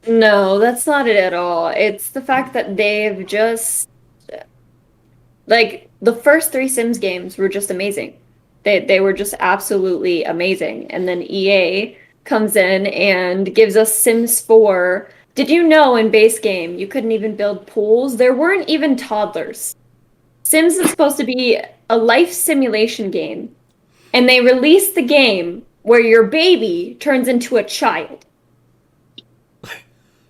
No, that's not it at all. It's the fact that they've just, like, the first 3 Sims games were just amazing. They were just absolutely amazing. And then EA comes in and gives us Sims 4. Did you know in base game you couldn't even build pools? There weren't even toddlers. Sims is supposed to be a life simulation game. And they released the game where your baby turns into a child.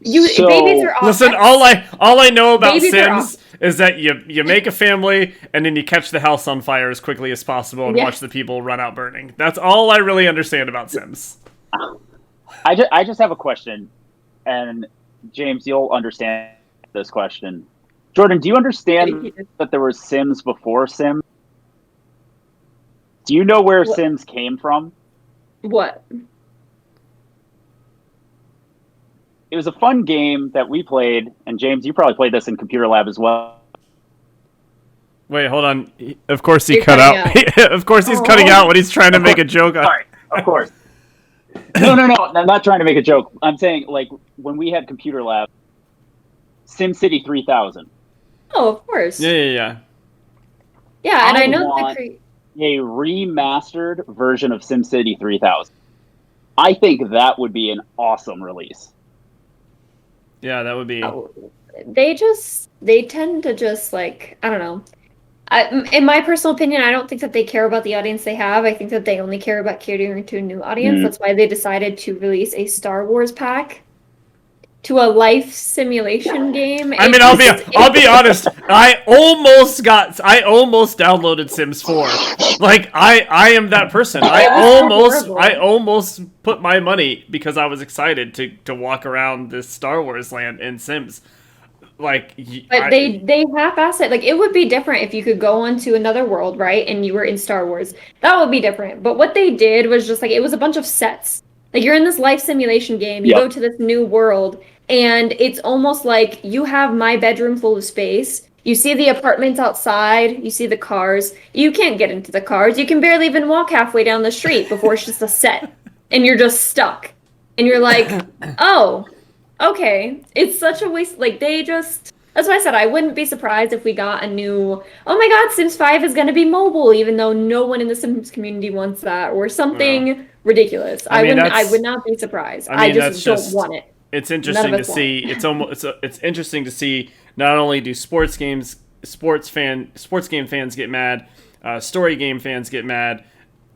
Babies are awesome. Listen, all I know about babies Sims is that you make a family and then you catch the house on fire as quickly as possible and watch the people run out burning. That's all I really understand about Sims. I just have a question, and James, you'll understand this question. Jordan, do you understand that there were Sims before Sims? Do you know where Sims came from? What? It was a fun game that we played, and James, you probably played this in computer lab as well. Wait, hold on. Of course he cut out. Of course he's cutting out when he's trying to make a joke. Sorry, of course. No. I'm not trying to make a joke. I'm saying, like, when we had computer lab, SimCity 3000. Oh, of course. Yeah. Yeah, and I know a remastered version of SimCity 3000. I think that would be an awesome release. Yeah, that would be. They tend to just, like, I don't know. In my personal opinion, I don't think that they care about the audience they have. I think that they only care about catering to a new audience. That's why they decided to release a Star Wars pack to a life simulation game. I mean, I'll be honest. I almost downloaded Sims 4. Like, I am that person. I almost put my money because I was excited to walk around this Star Wars land in Sims. Like, but they half-ass it. Like, it would be different if you could go onto another world, right, and you were in Star Wars. That would be different. But what they did was just, like, it was a bunch of sets. Like, you're in this life simulation game, you go to this new world, and it's almost like you have my bedroom full of space. You see the apartments outside, you see the cars. You can't get into the cars. You can barely even walk halfway down the street before it's just a set. And you're just stuck. And you're like, oh, okay. It's such a waste. Like, that's why I said I wouldn't be surprised if we got a new, oh my god, Sims 5 is going to be mobile, even though no one in the Sims community wants that, or something ridiculous. I would not be surprised. I just don't want it. it's None interesting of to us see. It's interesting to see. Not only do sports game fans get mad, story game fans get mad,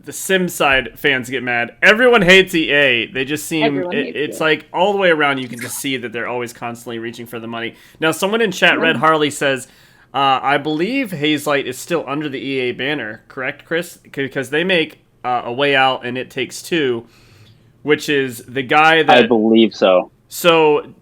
the sim side fans get mad. Everyone hates EA. They just seem Everyone hates it's EA. like all the way around. You can just see that they're always constantly reaching for the money. Now, someone in chat, Red Harley, says, "I believe Hazelight is still under the EA banner, correct, Chris? Because they make A Way Out and It Takes Two, which is the guy that I believe so. So,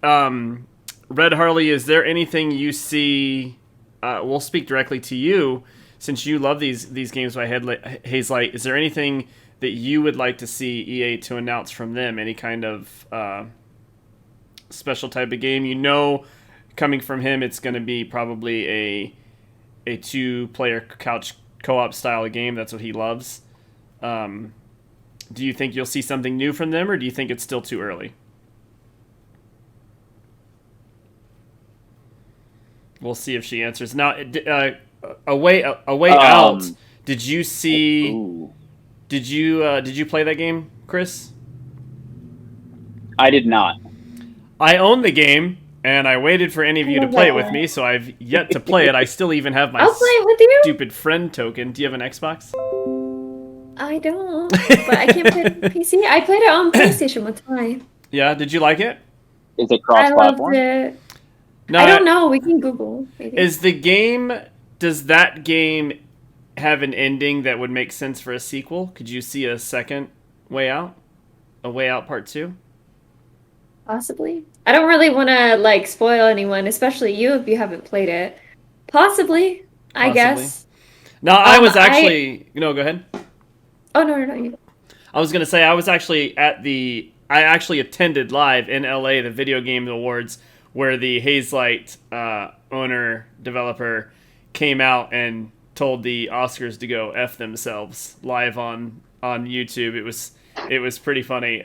Red Harley, is there anything you see? We'll speak directly to you, since you love these games by Hazelight. Is there anything that you would like to see EA to announce from them? Any kind of special type of game? You know, coming from him, it's going to be probably a 2-player couch co-op style of game. That's what he loves. Do you think you'll see something new from them, or do you think it's still too early? We'll see if she answers. Now, a way out. Did you see? Ooh. Did you play that game, Chris? I did not. I own the game, and I waited for any of you to love play it that with one. me, so I've yet to play it. I still even have my I'll play it with you. stupid friend token. Do you have an Xbox? I don't, but I can't play it on PC. I played it on PlayStation one time. Yeah. Did you like it? Is it I loved cross-platform? it. No. I don't know. We can Google. Maybe. Does that game have an ending that would make sense for a sequel? Could you see a second Way Out? A Way Out Part 2? Possibly. I don't really want to like spoil anyone, especially you if you haven't played it. Possibly. I guess. No, I was actually... No, go ahead. Oh, no. You... I was going to say, I was actually I actually attended live in LA the Video Game Awards, where the Hazelight owner, developer, came out and told the Oscars to go F themselves live on YouTube. It was pretty funny.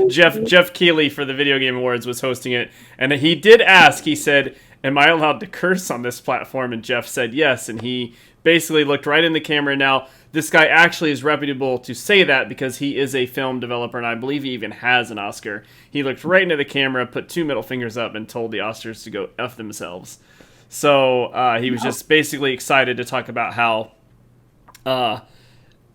Jeff Keighley for the Video Game Awards was hosting it, and he did ask, he said, "Am I allowed to curse on this platform?" And Jeff said yes, and he basically looked right in the camera. Now, this guy actually is reputable to say that because he is a film developer, and I believe he even has an Oscar. He looked right into the camera, put 2 middle fingers up, and told the Oscars to go F themselves. So he was just basically excited to talk about how,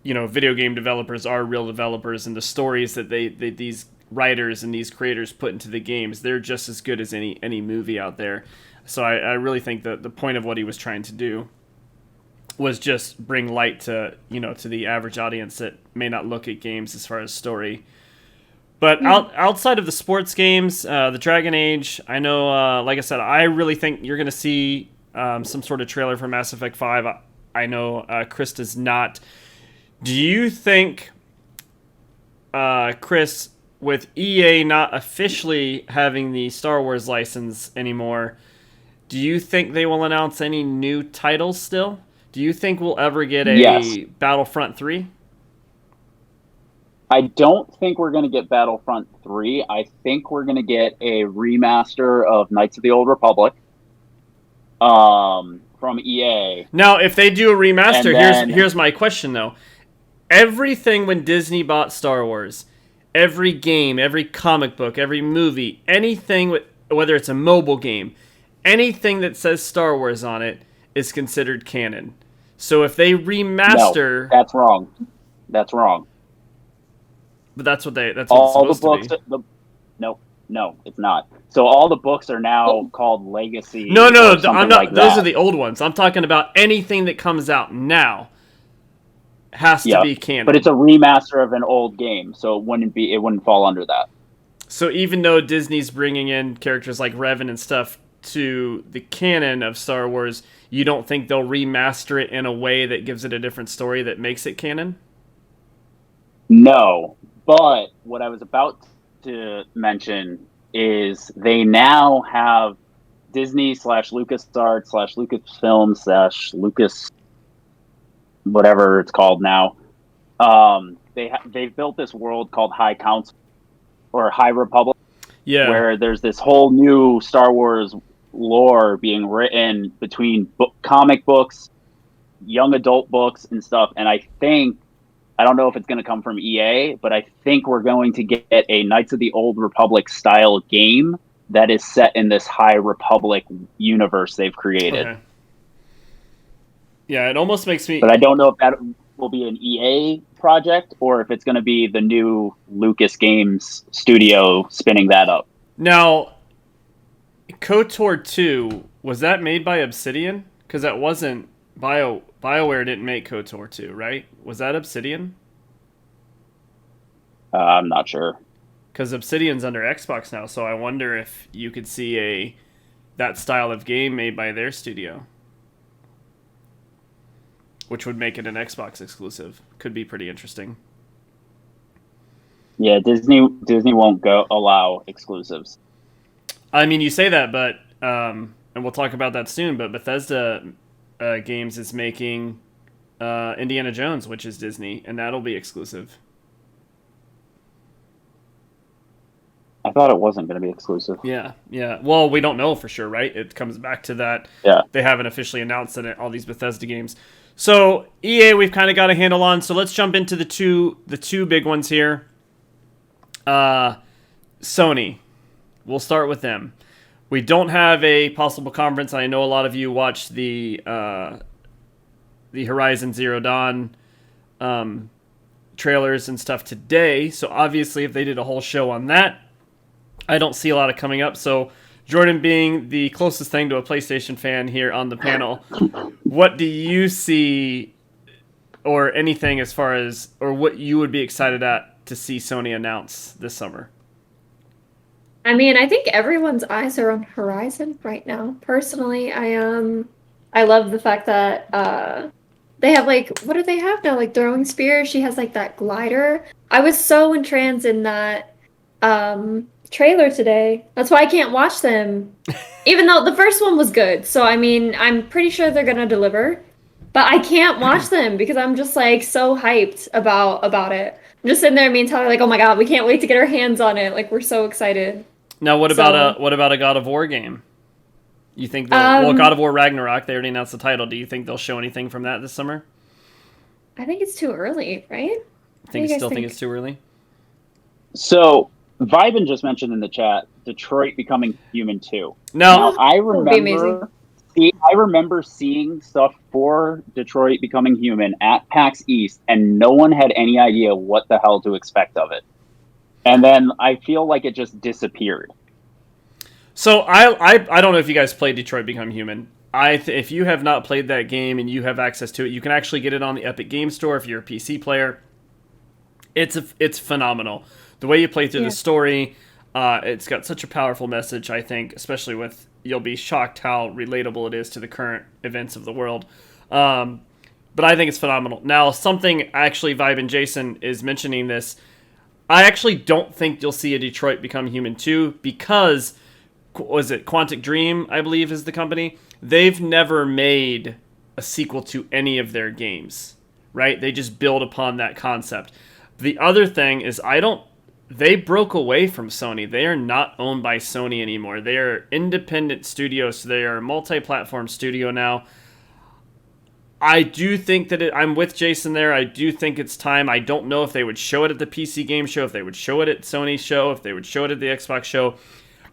video game developers are real developers, and the stories that these writers and these creators put into the games, they're just as good as any movie out there. So I really think that the point of what he was trying to do was just bring light to the average audience that may not look at games as far as story. But outside of the sports games, the Dragon Age, I know, like I said, I really think you're going to see some sort of trailer for Mass Effect 5. I know Chris does not. Do you think, Chris, with EA not officially having the Star Wars license anymore, do you think they will announce any new titles still? Do you think we'll ever get a Yes. Battlefront 3? I don't think we're going to get Battlefront 3. I think we're going to get a remaster of Knights of the Old Republic from EA. Now, if they do a remaster, And then- here's my question, though. Everything when Disney bought Star Wars, every game, every comic book, every movie, anything, whether it's a mobile game, anything that says Star Wars on it is considered canon. So if they remaster... No, that's wrong. That's wrong. But that's what it's All supposed the to books. No, it's not. So all the books are now called Legacy. be. No, or something I'm not. like Those that. are the old ones. I'm talking about anything that comes out now has to be canon. But it's a remaster of an old game, so it wouldn't fall under that. So even though Disney's bringing in characters like Revan and stuff to the canon of Star Wars, you don't think they'll remaster it in a way that gives it a different story that makes it canon? No, but what I was about to mention is they now have Disney / LucasArts / Lucasfilm / Lucas, whatever it's called now. They've built this world called High Council or High Republic, where there's this whole new Star Wars lore being written between comic books, young adult books, and stuff. And I think I don't know if it's going to come from EA, but I think we're going to get a Knights of the Old Republic style game that is set in this High Republic universe they've created. Okay. Yeah, it almost makes me. But I don't know if that will be an EA project or if it's going to be the new Lucas Games studio spinning that up. Now, KOTOR 2, was that made by Obsidian? Because that wasn't BioWare didn't make KOTOR 2, right? Was that Obsidian? I'm not sure. Because Obsidian's under Xbox now, so I wonder if you could see that style of game made by their studio, which would make it an Xbox exclusive. Could be pretty interesting. Yeah, Disney won't allow exclusives. I mean, you say that, but and we'll talk about that soon. But Bethesda Games is making Indiana Jones, which is Disney, and that'll be exclusive. I thought it wasn't going to be exclusive. Yeah. Well, we don't know for sure, right? It comes back to that. Yeah. They haven't officially announced that all these Bethesda games. So EA, we've kind of got a handle on. So let's jump into the two big ones here. Sony. We'll start with them. We don't have a possible conference. I know a lot of you watched the Horizon Zero Dawn trailers and stuff today. So obviously, if they did a whole show on that, I don't see a lot of coming up. So Jordan, being the closest thing to a PlayStation fan here on the panel, what do you see, or anything as far as, or what you would be excited to see Sony announce this summer? I mean, I think everyone's eyes are on Horizon right now. Personally, I love the fact that they have, like, what do they have now? Like throwing spears. She has like that glider. I was so entranced in that trailer today. That's why I can't watch them, even though the first one was good. So I mean, I'm pretty sure they're gonna deliver, but I can't watch them because I'm just like so hyped about it. I'm just sitting there, me and Tyler, like, oh my god, we can't wait to get our hands on it. Like, we're so excited. Now, what about a God of War game? You think well, God of War Ragnarok, they already announced the title. Do you think they'll show anything from that this summer? I think it's too early, right? Think it's too early? So Vibin just mentioned in the chat Detroit Becoming Human 2. No, I remember seeing stuff for Detroit Becoming Human at PAX East, and no one had any idea what the hell to expect of it. And then I feel like it just disappeared. So I don't know if you guys played Detroit Become Human. If you have not played that game and you have access to it, you can actually get it on the Epic Game Store if you're a PC player. It's phenomenal. The way you play through the story, it's got such a powerful message, I think, especially with, you'll be shocked how relatable it is to the current events of the world. But I think it's phenomenal. Now, something actually, Vibe and Jason is mentioning this, I actually don't think you'll see a Detroit Become Human 2 because, was it Quantic Dream, I believe is the company? They've never made a sequel to any of their games, right? They just build upon that concept. The other thing is they broke away from Sony. They are not owned by Sony anymore. They are independent studios, so they are a multi-platform studio now. I do think that I'm with Jason there. I do think it's time. I don't know if they would show it at the PC game show, if they would show it at Sony's show, if they would show it at the Xbox show.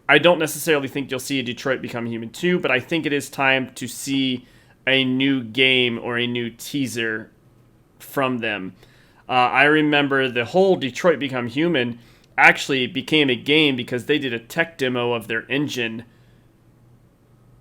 I don't necessarily think you'll see a Detroit Become Human 2, but I think it is time to see a new game or a new teaser from them. I remember the whole Detroit Become Human actually became a game because they did a tech demo of their engine.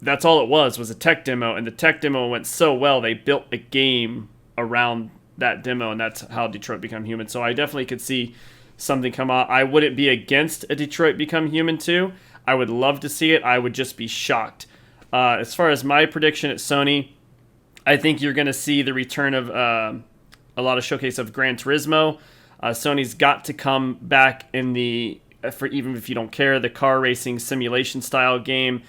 That's all it was a tech demo, and the tech demo went so well, they built a game around that demo, and that's how Detroit Become Human. So I definitely could see something come out. I wouldn't be against a Detroit Become Human 2. I would love to see it. I would just be shocked. As far as my prediction at Sony, I think you're going to see the return of a lot of showcase of Gran Turismo. Sony's got to come back in for even if you don't care, the car racing simulation style game.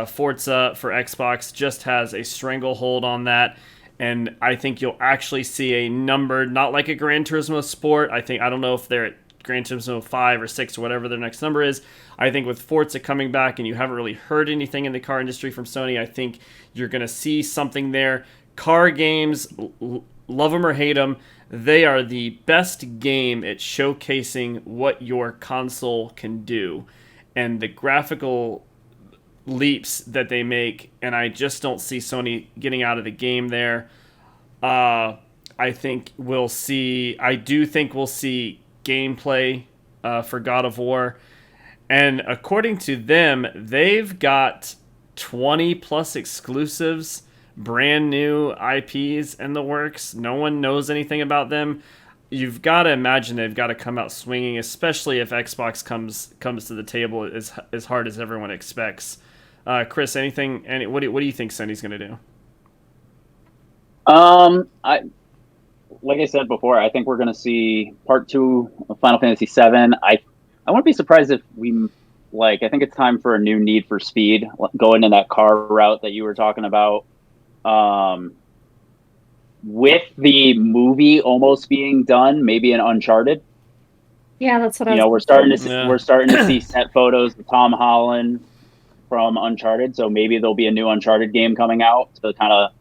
Forza for Xbox just has a stranglehold on that, and I think you'll actually see a number, not like a Gran Turismo Sport. I don't know if they're at Gran Turismo 5 or 6 or whatever their next number is. I think with Forza coming back and you haven't really heard anything in the car industry from Sony, I think you're going to see something there. Car games, love them or hate them, they are the best game at showcasing what your console can do. And the graphical leaps that they make, and I just don't see Sony getting out of the game there. I do think we'll see gameplay for God of War. And according to them, they've got 20 plus exclusives, brand new IPs in the works. No one knows anything about them. You've got to imagine they've got to come out swinging, especially if Xbox comes to the table as hard as everyone expects. Chris, what do you think Sony's going to do? I like I said before, I think we're going to see part 2 of Final Fantasy VII. I wouldn't be surprised if I think it's time for a new Need for Speed, going in that car route that you were talking about. With the movie almost being done, maybe an Uncharted. Yeah, that's what I was. We're starting to see set photos of Tom Holland from Uncharted, so maybe there'll be a new Uncharted game coming out to kind of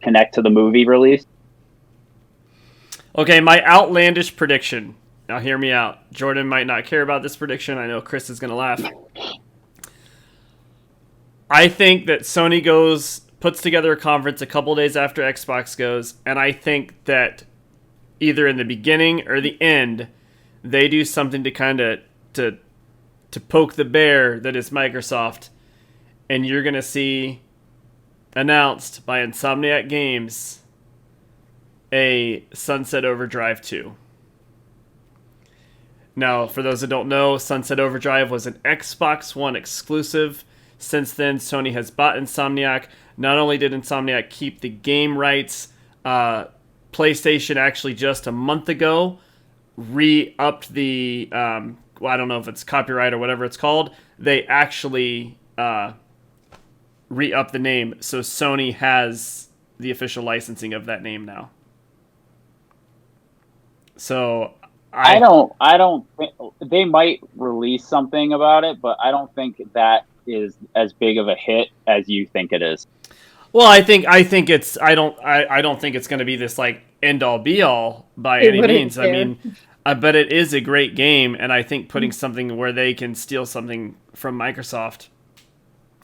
connect to the movie release. Okay, my outlandish prediction. Now hear me out. Jordan might not care about this prediction. I know Chris is going to laugh. I think that Sony puts together a conference a couple days after Xbox goes, and I think that either in the beginning or the end, they do something to kind of to poke the bear that is Microsoft, and you're going to see announced by Insomniac Games a Sunset Overdrive 2. Now, for those that don't know, Sunset Overdrive was an Xbox One exclusive. Since then, Sony has bought Insomniac. Not only did Insomniac keep the game rights, PlayStation actually just a month ago re-upped the, I don't know if it's copyright or whatever it's called. They actually re-upped the name, so Sony has the official licensing of that name now. So I don't think they might release something about it, but I don't think that is as big of a hit as you think it is. Well, I don't think it's going to be this like end all be all by any means. I mean, but it is a great game, and I think putting something where they can steal something from Microsoft,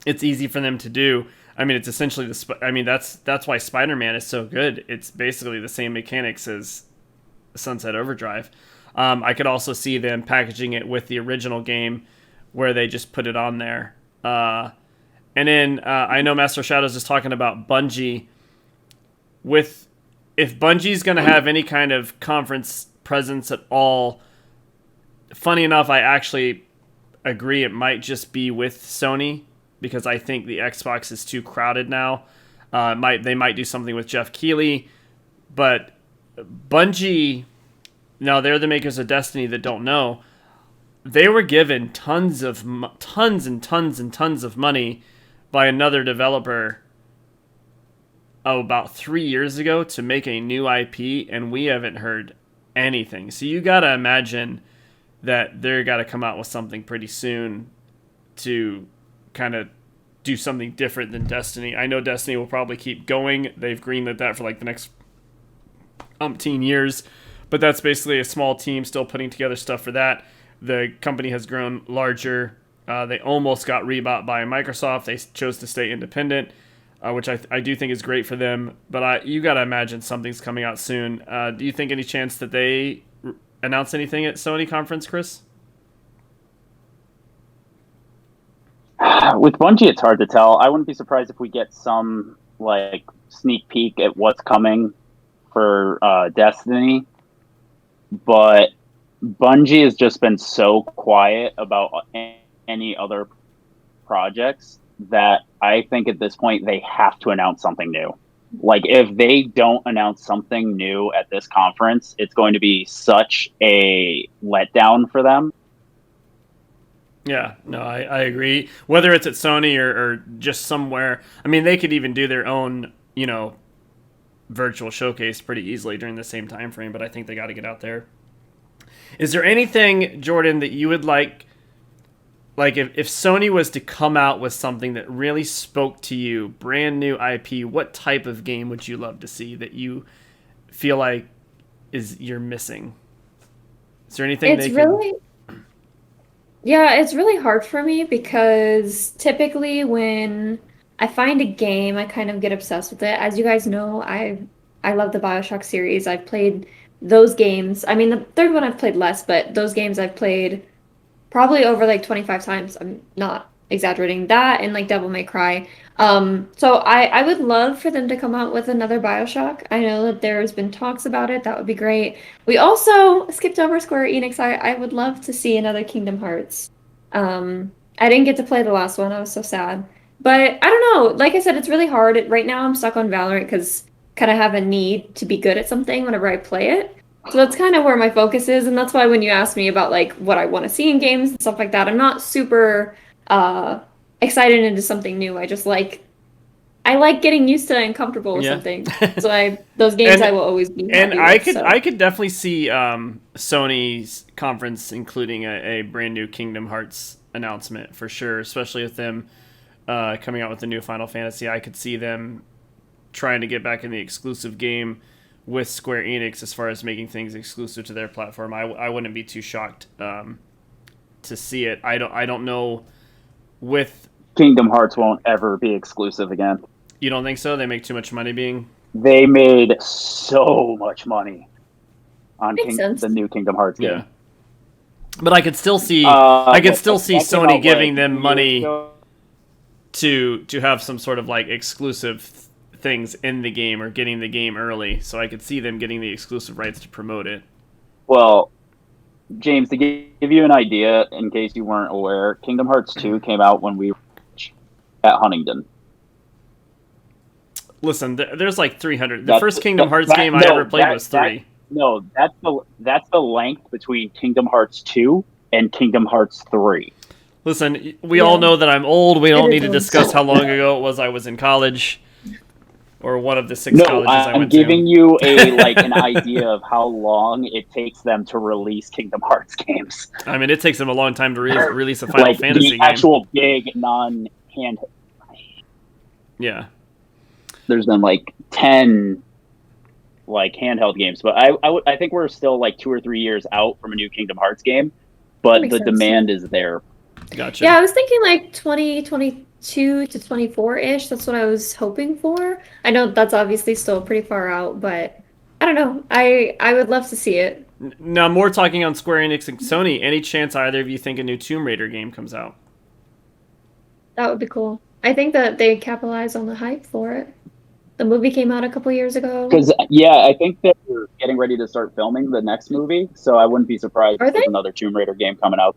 it's easy for them to do. I mean, it's essentially that's why Spider-Man is so good. It's basically the same mechanics as Sunset Overdrive. I could also see them packaging it with the original game, where they just put it on there. And then I know Master Shadows is talking about Bungie. If Bungie's going to have any kind of conference presence at all, funny enough, I actually agree it might just be with Sony, because I think the Xbox is too crowded now. They might do something with Jeff Keighley, but Bungie, now they're the makers of Destiny that don't know. They were given tons and tons of money by another developer about 3 years ago to make a new IP, and we haven't heard anything. So you got to imagine that they're got to come out with something pretty soon to kind of do something different than Destiny. I know Destiny will probably keep going. They've greenlit that for like the next umpteen years, but that's basically a small team still putting together stuff for that. The company has grown larger. They almost got rebought by Microsoft. They chose to stay independent, which I do think is great for them. But you got to imagine something's coming out soon. Do you think any chance that they announce anything at Sony conference, Chris? With Bungie, it's hard to tell. I wouldn't be surprised if we get some like sneak peek at what's coming for Destiny. But Bungie has just been so quiet about any other projects that I think at this point they have to announce something new. Like, if they don't announce something new at this conference, it's going to be such a letdown for them. Yeah, no, I agree. Whether it's at Sony or just somewhere, I mean, they could even do their own, virtual showcase pretty easily during the same time frame, but I think they got to get out there. Is there anything, Jordan, that you would like if Sony was to come out with something that really spoke to you, brand new IP, what type of game would you love to see that you feel like you're missing? Is there anything It's really, yeah, it's really hard for me because typically when I find a game, I kind of get obsessed with it. As you guys know, I love the BioShock series. I've played those games. I mean, the third one I've played less, but those games I've played probably over like 25 times. I'm not exaggerating that and like Devil May Cry. So I would love for them to come out with another BioShock. I know that there's been talks about it. That would be great. We also skipped over Square Enix. I would love to see another Kingdom Hearts. I didn't get to play the last one. I was so sad. But I don't know. Like I said, it's really hard. Right now I'm stuck on Valorant because kind of have a need to be good at something whenever I play it. So that's kind of where my focus is, and that's why when you ask me about like what I want to see in games and stuff like that, I'm not super excited into something new. I like getting used to and comfortable with something. So those games I will always be happy and with, I could definitely see Sony's conference including a brand new Kingdom Hearts announcement for sure, especially with them coming out with the new Final Fantasy. I could see them trying to get back in the exclusive game with Square Enix as far as making things exclusive to their platform. I wouldn't be too shocked to see it. I don't know with Kingdom Hearts won't ever be exclusive again. You don't think so? They make too much money being. They made so much money on the new Kingdom Hearts game. Yeah. But I could still see Sony giving them money to have some sort of like exclusive things in the game or getting the game early. So I could see them getting the exclusive rights to promote it. Well, James, to give you an idea, in case you weren't aware, Kingdom Hearts 2 came out when we were at Huntingdon. Listen, there's like 300. The first Kingdom Hearts game I ever played was 3. That's the length between Kingdom Hearts 2 and Kingdom Hearts 3. Listen, we all know that I'm old. We don't need to discuss how long ago it was I was in college. Or one of the 6 colleges I went to. I'm giving you an idea of how long it takes them to release Kingdom Hearts games. I mean, it takes them a long time to release a Final Fantasy game. The actual big non-hand. Yeah. There's been 10 handheld games, but I think we're still 2 or 3 years out from a new Kingdom Hearts game, but the demand is there. Gotcha. Yeah, I was thinking 2022 to 24-ish. That's what I was hoping for. I know that's obviously still pretty far out, but I don't know. I would love to see it. Now, more talking on Square Enix and Sony. Any chance either of you think a new Tomb Raider game comes out? That would be cool. I think that they capitalize on the hype for it. The movie came out a couple years ago. Because, I think that we're getting ready to start filming the next movie, so I wouldn't be surprised if there's another Tomb Raider game coming out.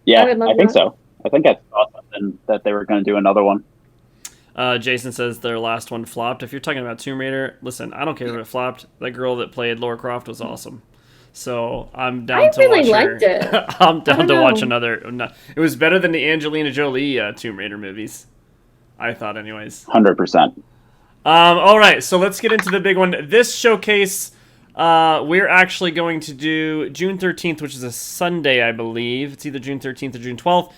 Yeah, I think so. I think I saw something that they were going to do another one. Jason says their last one flopped. If you're talking about Tomb Raider, listen, I don't care if it flopped. That girl that played Lara Croft was awesome. So I'm down to watch her. I really liked it. I'm down to watch another. It was better than the Angelina Jolie Tomb Raider movies. I thought anyways. 100%. All right, so let's get into the big one. This showcase, we're actually going to do June 13th, which is a Sunday, I believe. It's either June 13th or June 12th.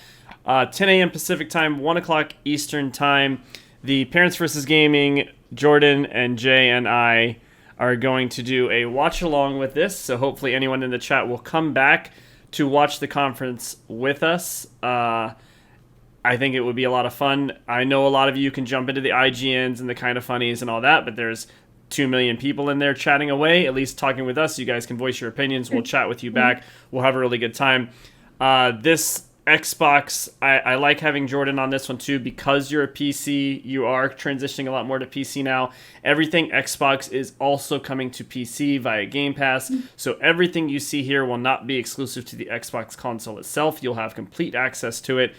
10 a.m. Pacific time, 1 o'clock Eastern time. The Parents vs. Gaming, Jordan and Jay and I are going to do a watch-along with this, so hopefully anyone in the chat will come back to watch the conference with us. I think it would be a lot of fun. I know a lot of you can jump into the IGNs and the kind of funnies and all that, but there's 2 million people in there chatting away, at least talking with us. You guys can voice your opinions. We'll chat with you back. We'll have a really good time. This Xbox, I like having Jordan on this one too because you're a PC. You are transitioning a lot more to PC now. Everything Xbox is also coming to PC via Game Pass. So everything you see here will not be exclusive to the Xbox console itself. You'll have complete access to it.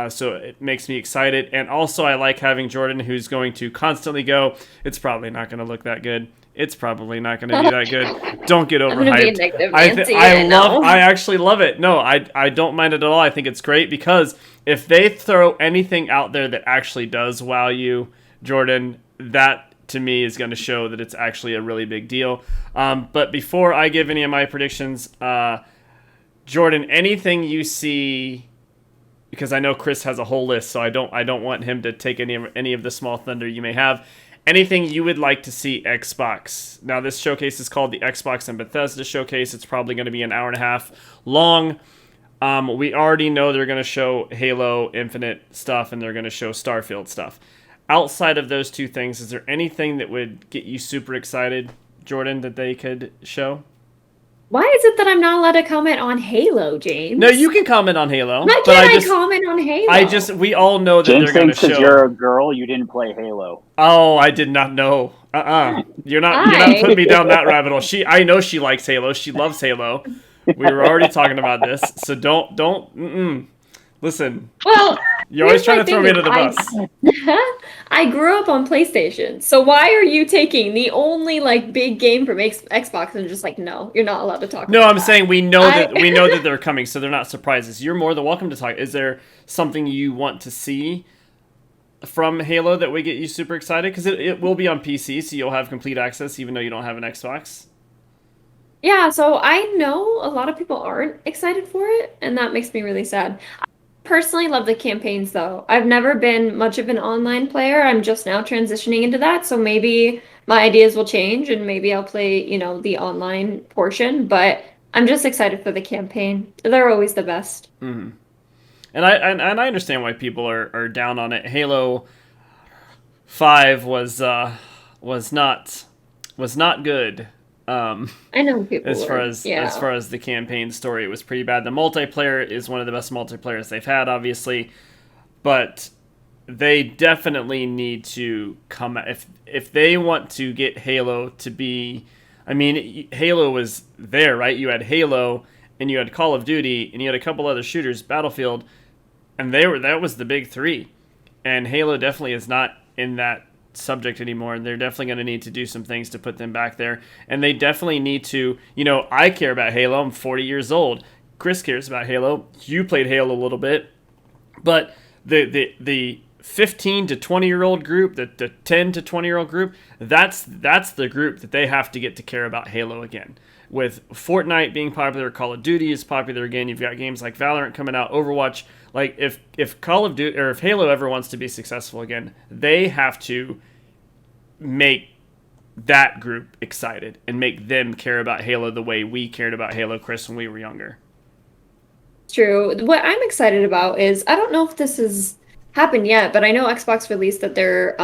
So it makes me excited. And also I like having Jordan who's going to constantly go, it's probably not going to look that good. It's probably not going to be that good. Don't get overhyped. I actually love it. No, I don't mind it at all. I think it's great because if they throw anything out there that actually does wow you, Jordan, that to me is going to show that it's actually a really big deal. But before I give any of my predictions, Jordan, anything you see, because I know Chris has a whole list, so I don't want him to take any of the small thunder you may have. anything you would like to see Xbox. Now, this showcase is called the Xbox and Bethesda Showcase. It's probably going to be an hour and a half long. We already know they're going to show Halo Infinite stuff and they're going to show Starfield stuff. Outside of those two things, is there anything that would get you super excited, Jordan, that they could show? Why is it that I'm not allowed to comment on Halo, James? No, you can comment on Halo. Why can't I comment on Halo? We all know that James they're going to thinks show. because you're a girl, you didn't play Halo. Oh, I did not know. You're not putting me down that rabbit hole. I know she likes Halo. She loves Halo. We were already talking about this, so don't. Listen. Well, you're always trying to throw me under the bus. I grew up on PlayStation, so why are you taking the only like big game from Xbox and just like, no, you're not allowed to talk? No, about I'm that. saying we know that they're coming, so they're not surprises. You're more than welcome to talk. Is there something you want to see from Halo that would get you super excited? Because it will be on PC, so you'll have complete access, even though you don't have an Xbox. Yeah, so I know a lot of people aren't excited for it, and that makes me really sad. I personally love the campaigns, though. I've never been much of an online player. I'm just now transitioning into that, so maybe my ideas will change, and maybe I'll play, the online portion, but I'm just excited for the campaign. They're always the best. Mm-hmm. And I understand why people are down on it. Halo 5 was not good. I know people as far as the campaign story, it was pretty bad. The multiplayer is one of the best multiplayers they've had, obviously, but they definitely need to come if they want to get Halo to be. I mean, Halo was there, right? You had Halo and you had Call of Duty and you had a couple other shooters, Battlefield, and that was the big three. And Halo definitely is not in that subject anymore. They're definitely going to need to do some things to put them back there, and they definitely need to, I care about Halo. I'm 40 years old. Chris cares about Halo. You played Halo a little bit, but the 15 to 20 year old group, the 10 to 20 year old group, that's the group that they have to get to care about Halo again. With Fortnite being popular, Call of Duty is popular again. You've got games like Valorant coming out, Overwatch. Like if Call of Duty or if Halo ever wants to be successful again, they have to make that group excited and make them care about Halo the way we cared about Halo, Chris, when we were younger. True. What I'm excited about is, I don't know if this has happened yet, but I know Xbox released that they're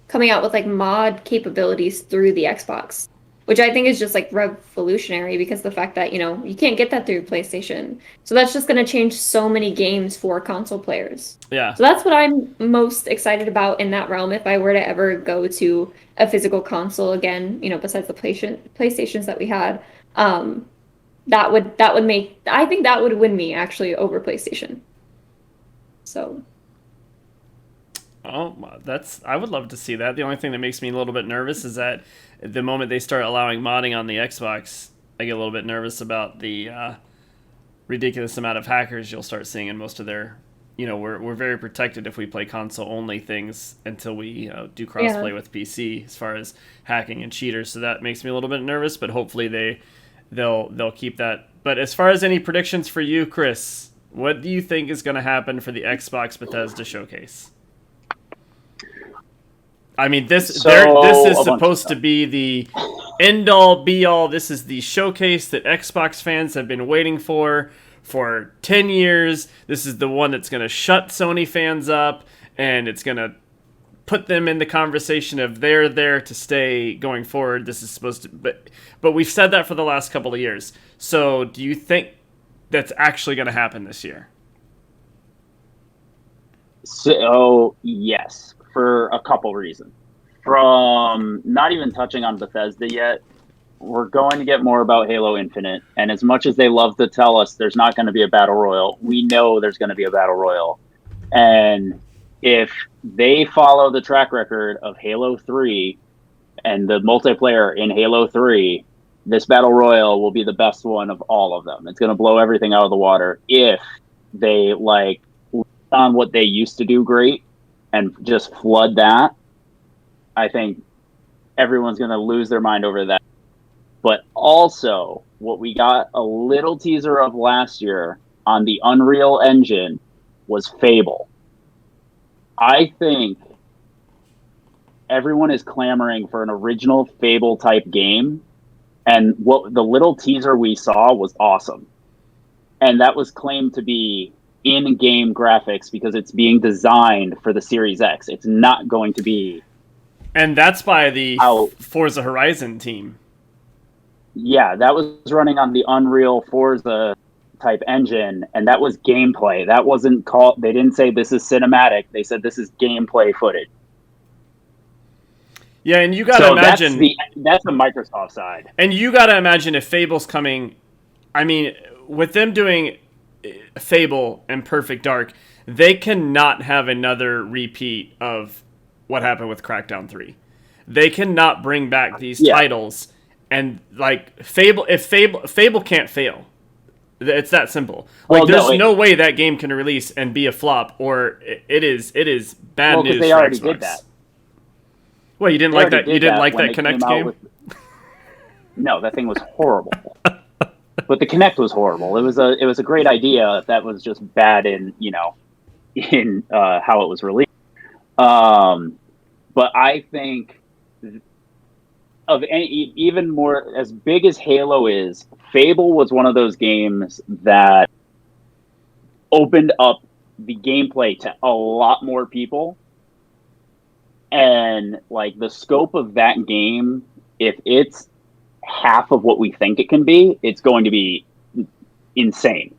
coming out with like mod capabilities through the Xbox, which I think is just like revolutionary, because the fact that, you can't get that through PlayStation. So that's just going to change so many games for console players. Yeah. So that's what I'm most excited about in that realm. If I were to ever go to a physical console again, besides the PlayStations that we had, that would make, I think that would win me actually over PlayStation. So. Oh, I would love to see that. The only thing that makes me a little bit nervous is that the moment they start allowing modding on the Xbox, I get a little bit nervous about the ridiculous amount of hackers you'll start seeing in most of their. We're very protected if we play console only things until we do crossplay with PC as far as hacking and cheaters. So that makes me a little bit nervous, but hopefully they'll keep that. But as far as any predictions for you, Chris, what do you think is going to happen for the Xbox Bethesda showcase? I mean, this is supposed to be the end-all, be-all. This is the showcase that Xbox fans have been waiting for 10 years. This is the one that's going to shut Sony fans up, and it's going to put them in the conversation of they're there to stay going forward. This is supposed to... But we've said that for the last couple of years. So do you think that's actually going to happen this year? So, yes. For a couple reasons. From not even touching on Bethesda yet, we're going to get more about Halo Infinite. And as much as they love to tell us there's not going to be a battle royale, we know there's going to be a battle royale. And if they follow the track record of Halo 3 and the multiplayer in Halo 3, this battle royale will be the best one of all of them. It's going to blow everything out of the water if they on what they used to do great and just flood that. I think everyone's going to lose their mind over that. But also, what we got a little teaser of last year on the Unreal Engine was Fable. I think everyone is clamoring for an original Fable type game, and what the little teaser we saw was awesome. And that was claimed to be in-game graphics because it's being designed for the Series X. It's not going to be. And that's by the How- Forza Horizon team. Yeah, that was running on the Unreal Forza type engine, and that was gameplay. That wasn't called. They didn't say this is cinematic. They said this is gameplay footage. Yeah, and you gotta imagine that's the Microsoft side. And you gotta imagine if Fable's coming. I mean, with them doing Fable and Perfect Dark, they cannot have another repeat of what happened with Crackdown 3. They cannot bring back these titles and like Fable. If Fable can't fail, it's that simple. Like there's no way that game can release and be a flop, or it is bad news. They already did that. Well, you didn't like that. You didn't like that Kinect game. No, that thing was horrible. But the Kinect was horrible. It was a great idea that was just bad in how it was released. But I think of even more as big as Halo is, Fable was one of those games that opened up the gameplay to a lot more people. And like the scope of that game, if it's half of what we think it can be, it's going to be insane.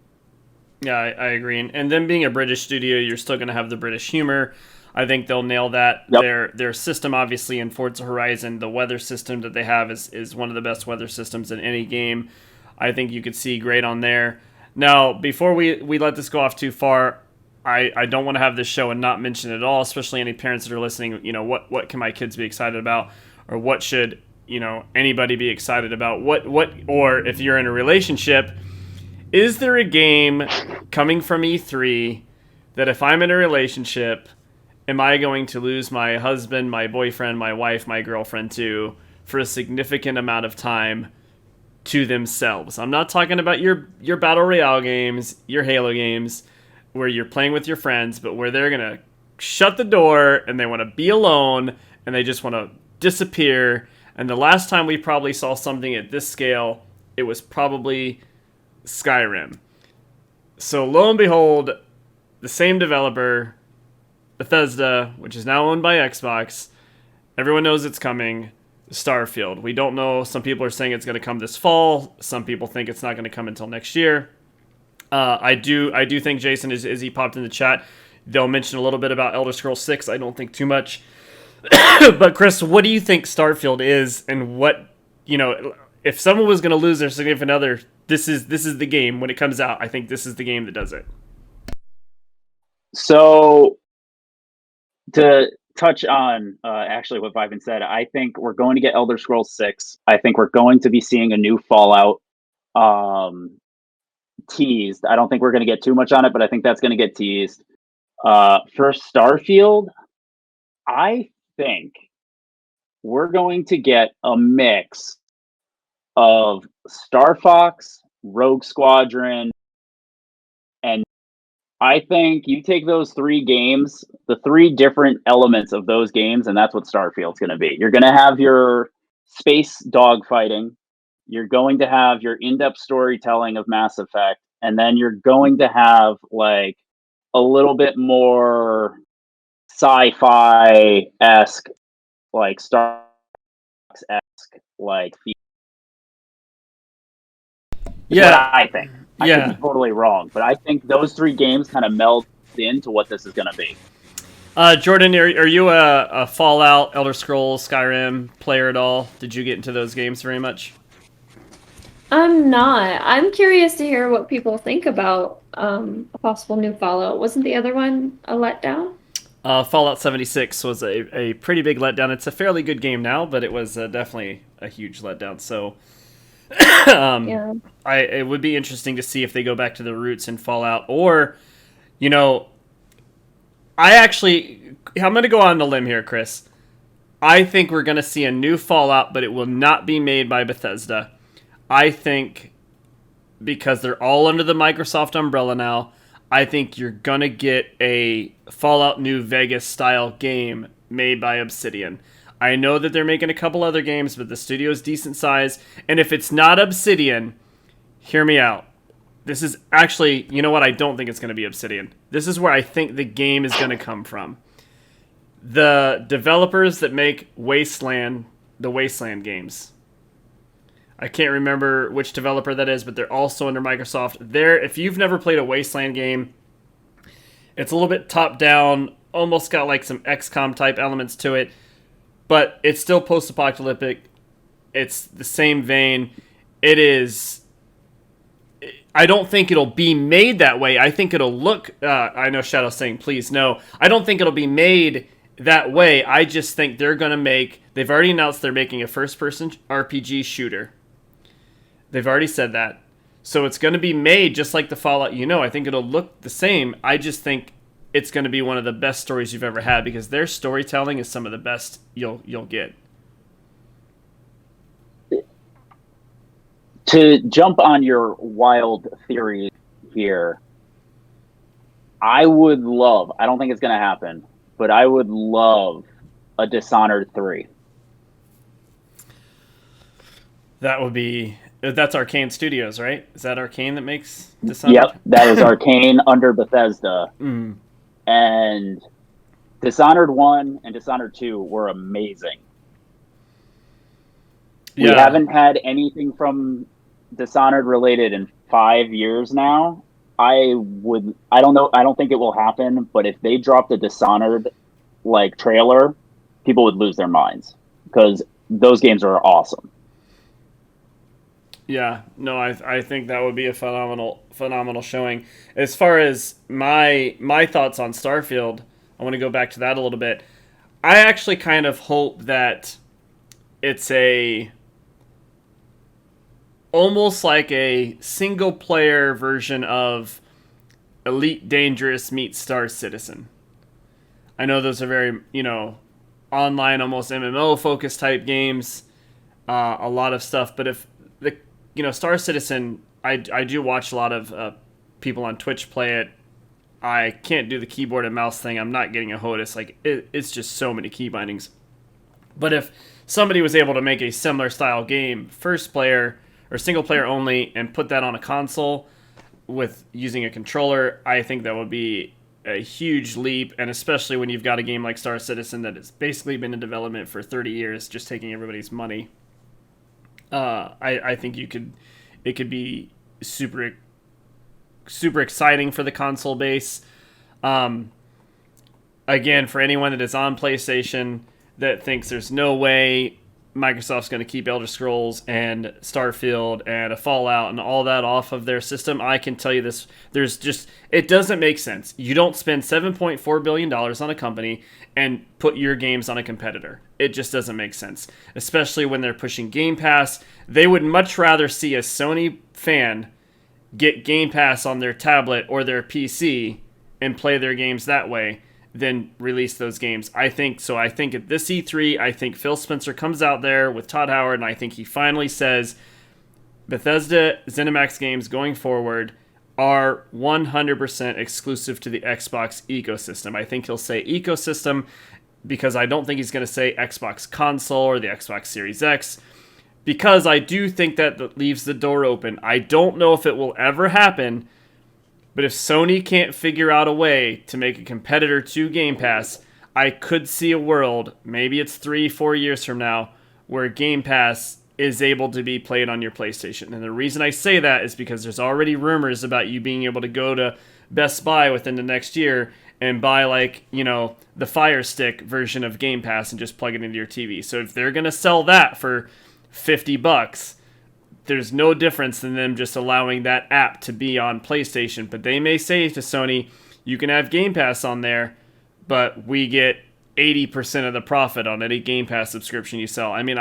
Yeah, I agree. And them being a British studio, you're still going to have the British humor. I think they'll nail that. Yep. Their system, obviously, in Forza Horizon, the weather system that they have is one of the best weather systems in any game. I think you could see great on there. Now, before we let this go off too far, I don't want to have this show and not mention it at all, especially any parents that are listening. You know, what can my kids be excited about, or what should anybody be excited about? What or if you're in a relationship, is there a game coming from E3 that if I'm in a relationship, am I going to lose my husband, my boyfriend, my wife, my girlfriend to for a significant amount of time to themselves? I'm not talking about your Battle Royale games, your Halo games, where you're playing with your friends, but where they're going to shut the door and they want to be alone and they just want to disappear. And the last time we probably saw something at this scale, it was probably Skyrim. So lo and behold, the same developer, Bethesda, which is now owned by Xbox, everyone knows it's coming, Starfield. We don't know. Some people are saying it's going to come this fall. Some people think it's not going to come until next year. I do think, Jason, as he popped in the chat, they'll mention a little bit about Elder Scrolls 6. I don't think too much. But Chris, what do you think Starfield is, and what, if someone was going to lose their significant other, this is the game when it comes out. I think this is the game that does it. So to touch on actually what Vivan said, I think we're going to get Elder Scrolls 6. I think we're going to be seeing a new Fallout teased. I don't think we're going to get too much on it, but I think that's going to get teased. For Starfield, I think we're going to get a mix of Star Fox, Rogue Squadron, and I think you take those three games, the three different elements of those games, and that's what Starfield's going to be. You're going to have your space dogfighting. You're going to have your in-depth storytelling of Mass Effect, and then you're going to have like a little bit more sci-fi-esque, like Star Fox-esque, like what I think. I could be totally wrong, but I think those three games kind of meld into what this is going to be. Jordan, are you a Fallout, Elder Scrolls, Skyrim player at all? Did you get into those games very much? I'm not. I'm curious to hear what people think about a possible new Fallout. Wasn't the other one a letdown? Fallout 76 was a pretty big letdown. It's a fairly good game now, but it was definitely a huge letdown. So it would be interesting to see if they go back to the roots in Fallout, or, I'm going to go on a limb here, Chris. I think we're going to see a new Fallout, but it will not be made by Bethesda. I think because they're all under the Microsoft umbrella now, I think you're going to get a Fallout New Vegas style game made by Obsidian. I know that they're making a couple other games, but the studio's decent size. And if it's not Obsidian, hear me out. This is actually, you know what? I don't think it's going to be Obsidian. This is where I think the game is going to come from. The developers that make Wasteland, the Wasteland games. I can't remember which developer that is, but they're also under Microsoft. If you've never played a Wasteland game, it's a little bit top-down, almost got like some XCOM type elements to it, but it's still post-apocalyptic. It's the same vein. It is... I don't think it'll be made that way. I think it'll look... I know Shadow's saying, please, no. I don't think it'll be made that way. I just think they're going to make... They've already announced they're making a first-person RPG shooter. They've already said that. So it's going to be made just like the Fallout. I think it'll look the same. I just think it's going to be one of the best stories you've ever had because their storytelling is some of the best you'll get. To jump on your wild theory here, I would love, I don't think it's going to happen, but I would love a Dishonored 3. That would be, that's Arcane Studios, right? Is that Arcane that makes Dishonored? Yep, that is Arcane under Bethesda. Mm. And Dishonored 1 and Dishonored 2 were amazing. We haven't had anything from Dishonored related in 5 years now. I don't think it will happen, but if they dropped a Dishonored like trailer, people would lose their minds because those games are awesome. Yeah, no, I think that would be a phenomenal showing. As far as my thoughts on Starfield, I want to go back to that a little bit. I actually kind of hope that it's almost like a single player version of Elite Dangerous meets Star Citizen. I know those are very, online, almost MMO focused type games, a lot of stuff. But if Star Citizen, I do watch a lot of people on Twitch play it. I can't do the keyboard and mouse thing. I'm not getting a HOTAS. It's just so many key bindings. But if somebody was able to make a similar style game, first player or single player only, and put that on a console with using a controller, I think that would be a huge leap. And especially when you've got a game like Star Citizen that has basically been in development for 30 years, just taking everybody's money. I think it could be super exciting for the console base. Again, for anyone that is on PlayStation that thinks there's no way Microsoft's going to keep Elder Scrolls and Starfield and a Fallout and all that off of their system, I can tell you this, it doesn't make sense. You don't spend $7.4 billion on a company and put your games on a competitor. It just doesn't make sense, especially when they're pushing Game Pass. They would much rather see a Sony fan get Game Pass on their tablet or their PC and play their games that way than release those games. I think at this E3, I think Phil Spencer comes out there with Todd Howard, and I think he finally says Bethesda ZeniMax games going forward are 100% exclusive to the Xbox ecosystem. I think he'll say ecosystem because I don't think he's going to say Xbox console or the Xbox Series X, because I do think that leaves the door open. I don't know if it will ever happen, but if Sony can't figure out a way to make a competitor to Game Pass, I could see a world, maybe it's 3-4 years from now, where Game Pass is able to be played on your PlayStation. And the reason I say that is because there's already rumors about you being able to go to Best Buy within the next year and buy the Fire Stick version of Game Pass and just plug it into your TV. So if they're going to sell that for $50, there's no difference than them just allowing that app to be on PlayStation. But they may say to Sony, you can have Game Pass on there, but we get 80% of the profit on any Game Pass subscription you sell. I mean,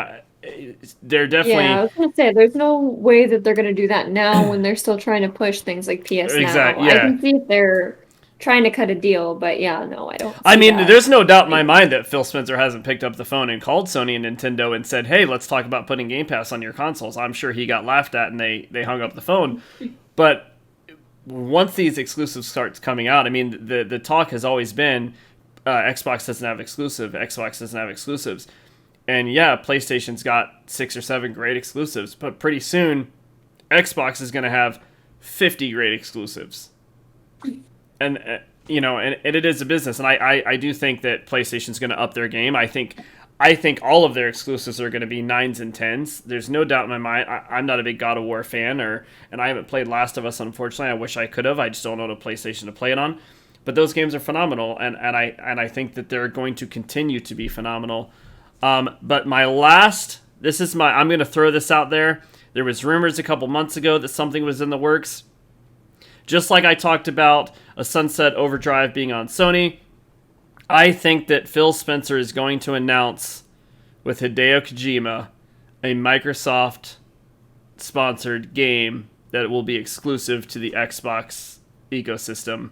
they're definitely... Yeah, I was going to say, there's no way that they're going to do that now when they're still trying to push things like PS Exactly, Now. yeah. I can see if they're trying to cut a deal, but yeah, no, I don't that. There's no doubt in my mind that Phil Spencer hasn't picked up the phone and called Sony and Nintendo and said, hey, let's talk about putting Game Pass on your consoles. I'm sure he got laughed at and they hung up the phone. But once these exclusives starts coming out, the talk has always been Xbox doesn't have exclusives. And yeah, PlayStation's got 6 or 7 great exclusives, but pretty soon Xbox is going to have 50 great exclusives. And and it is a business, and I do think that PlayStation's going to up their game. I think all of their exclusives are going to be 9s and 10s. There's no doubt in my mind. I'm not a big God of War fan, and I haven't played Last of Us, unfortunately. I wish I could have. I just don't own a PlayStation to play it on. But those games are phenomenal, and I think that they're going to continue to be phenomenal. But I'm going to throw this out there. There was rumors a couple months ago that something was in the works. Just like I talked about a Sunset Overdrive being on Sony, I think that Phil Spencer is going to announce with Hideo Kojima a Microsoft-sponsored game that will be exclusive to the Xbox ecosystem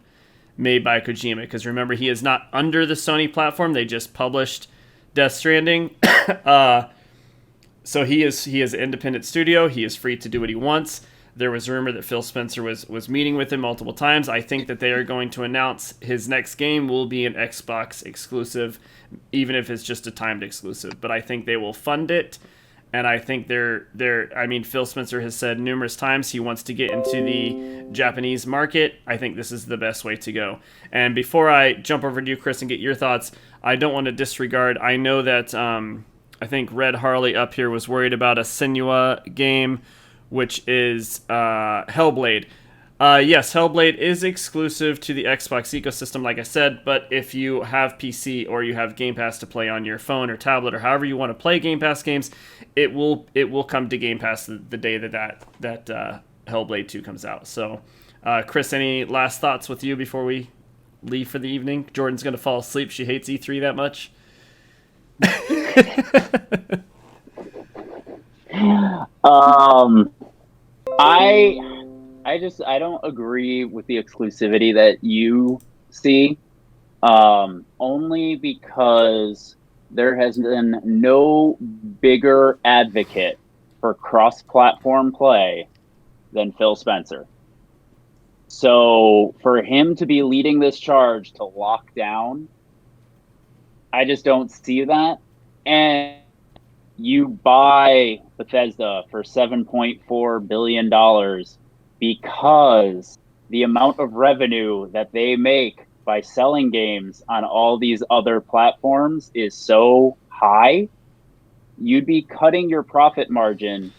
made by Kojima. Because remember, he is not under the Sony platform. They just published Death Stranding. So he is an independent studio. He is free to do what he wants. There was rumor that Phil Spencer was meeting with him multiple times. I think that they are going to announce his next game will be an Xbox exclusive, even if it's just a timed exclusive. But I think they will fund it, and I think Phil Spencer has said numerous times he wants to get into the Japanese market. I think this is the best way to go. And before I jump over to you, Chris, and get your thoughts, I don't want to disregard. I know that I think Red Harley up here was worried about a Senua game, which is Hellblade. Yes, Hellblade is exclusive to the Xbox ecosystem, like I said, but if you have PC or you have Game Pass to play on your phone or tablet or however you want to play Game Pass games, it will come to Game Pass the day that Hellblade 2 comes out. So, Chris, any last thoughts with you before we leave for the evening? Jordan's going to fall asleep. She hates E3 that much. I don't agree with the exclusivity that you see, only because there has been no bigger advocate for cross-platform play than Phil Spencer. So for him to be leading this charge to lock down, I just don't see that. And you buy Bethesda for $7.4 billion because the amount of revenue that they make by selling games on all these other platforms is so high, you'd be cutting your profit margin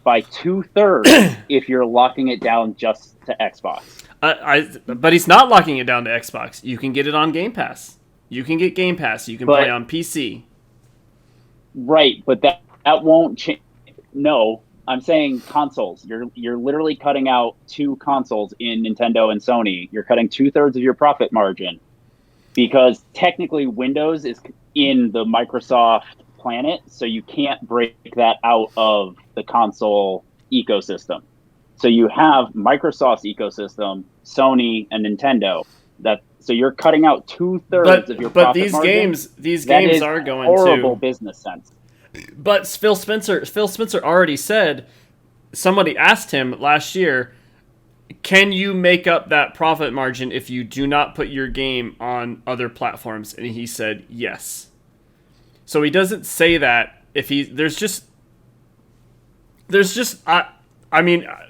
by 2/3 if you're locking it down just to Xbox. But he's not locking it down to Xbox. You can get it on Game Pass. You can get Game Pass. You can play on PC. Right, but that won't change. No, I'm saying consoles. You're literally cutting out 2 consoles in Nintendo and Sony. You're cutting 2/3 of your profit margin because technically Windows is in the Microsoft planet, so you can't break that out of the console ecosystem. So you have Microsoft's ecosystem, Sony, and Nintendo. So you're cutting out 2/3 of your profit margin. But these games are going to horrible business sense. But Phil Spencer already said, somebody asked him last year, can you make up that profit margin if you do not put your game on other platforms? And he said yes. So he doesn't say that if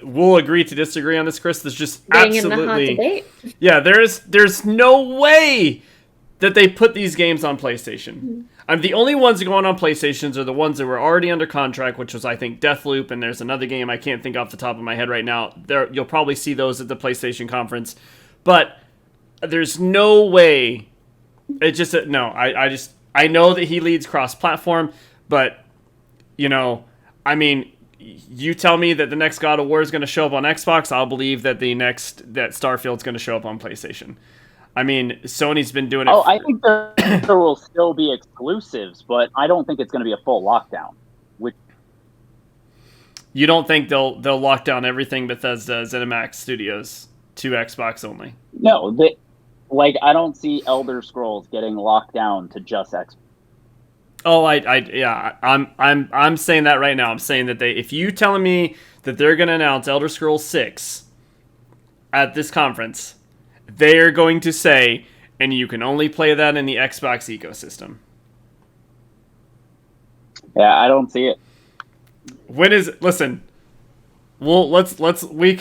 we'll agree to disagree on this, Chris. There's just absolutely, yeah. There's no way that they put these games on PlayStation. Mm-hmm. The only ones going on PlayStations are the ones that were already under contract, which was I think Deathloop, and there's another game I can't think off the top of my head right now. You'll probably see those at the PlayStation conference, but there's no way. It just no. I know that he leads cross-platform, but you tell me that the next God of War is going to show up on Xbox, I'll believe that that Starfield's going to show up on PlayStation. Sony's been doing it. I think there will still be exclusives, but I don't think it's going to be a full lockdown. You don't think they'll lock down everything Bethesda ZeniMax Studios to Xbox only? No, I don't see Elder Scrolls getting locked down to just Xbox. Oh, I'm saying that right now. I'm saying that if you telling me that they're going to announce Elder Scrolls 6 at this conference, they are going to say, and you can only play that in the Xbox ecosystem. Yeah, I don't see it. Listen, we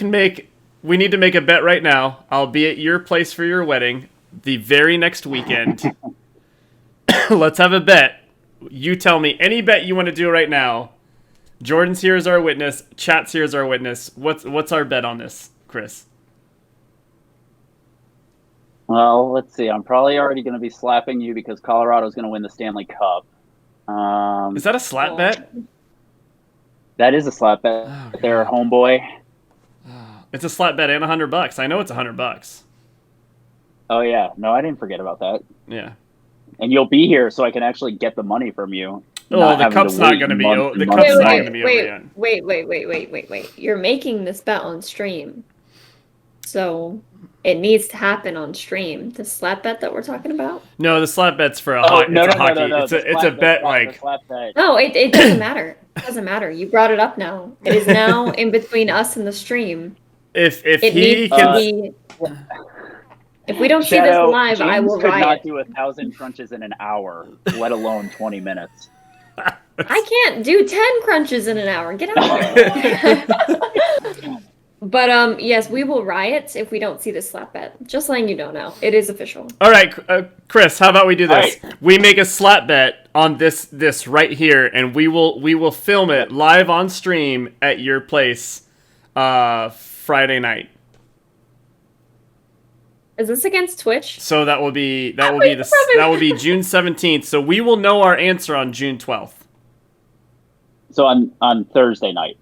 need to make a bet right now. I'll be at your place for your wedding the very next weekend. Let's have a bet. You tell me any bet you want to do right now. Jordan's here as our witness. Chat's here as our witness. What's our bet on this, Chris? Well, let's see. I'm probably already going to be slapping you because Colorado's going to win the Stanley Cup. Is that a slap bet? That is a slap bet. Oh, They're homeboy. It's a slap bet and $100. I know it's $100. Oh yeah, no, I didn't forget about that. Yeah. And you'll be here, so I can actually get the money from you. Oh, the cup's not going to be. The cup's not going to be over yet. Wait. You're making this bet on stream, so it needs to happen on stream. The slap bet that we're talking about. No, the slap bet's for a hockey. No. It's a bet like. No, it doesn't matter. It doesn't matter. You brought it up now. It is now in between us and the stream. If he can. If we don't see this live, James I will could riot. not do 1,000 crunches in an hour, let alone 20 minutes. I can't do 10 crunches in an hour. Get out of here. But yes, we will riot if we don't see this slap bet. Just letting you know now. It is official. All right, Chris, how about we do this? Right. We make a slap bet on this right here, and we will film it live on stream at your place Friday night. Is this against Twitch? So that will be June 17th. So we will know our answer on June 12th. So on Thursday night.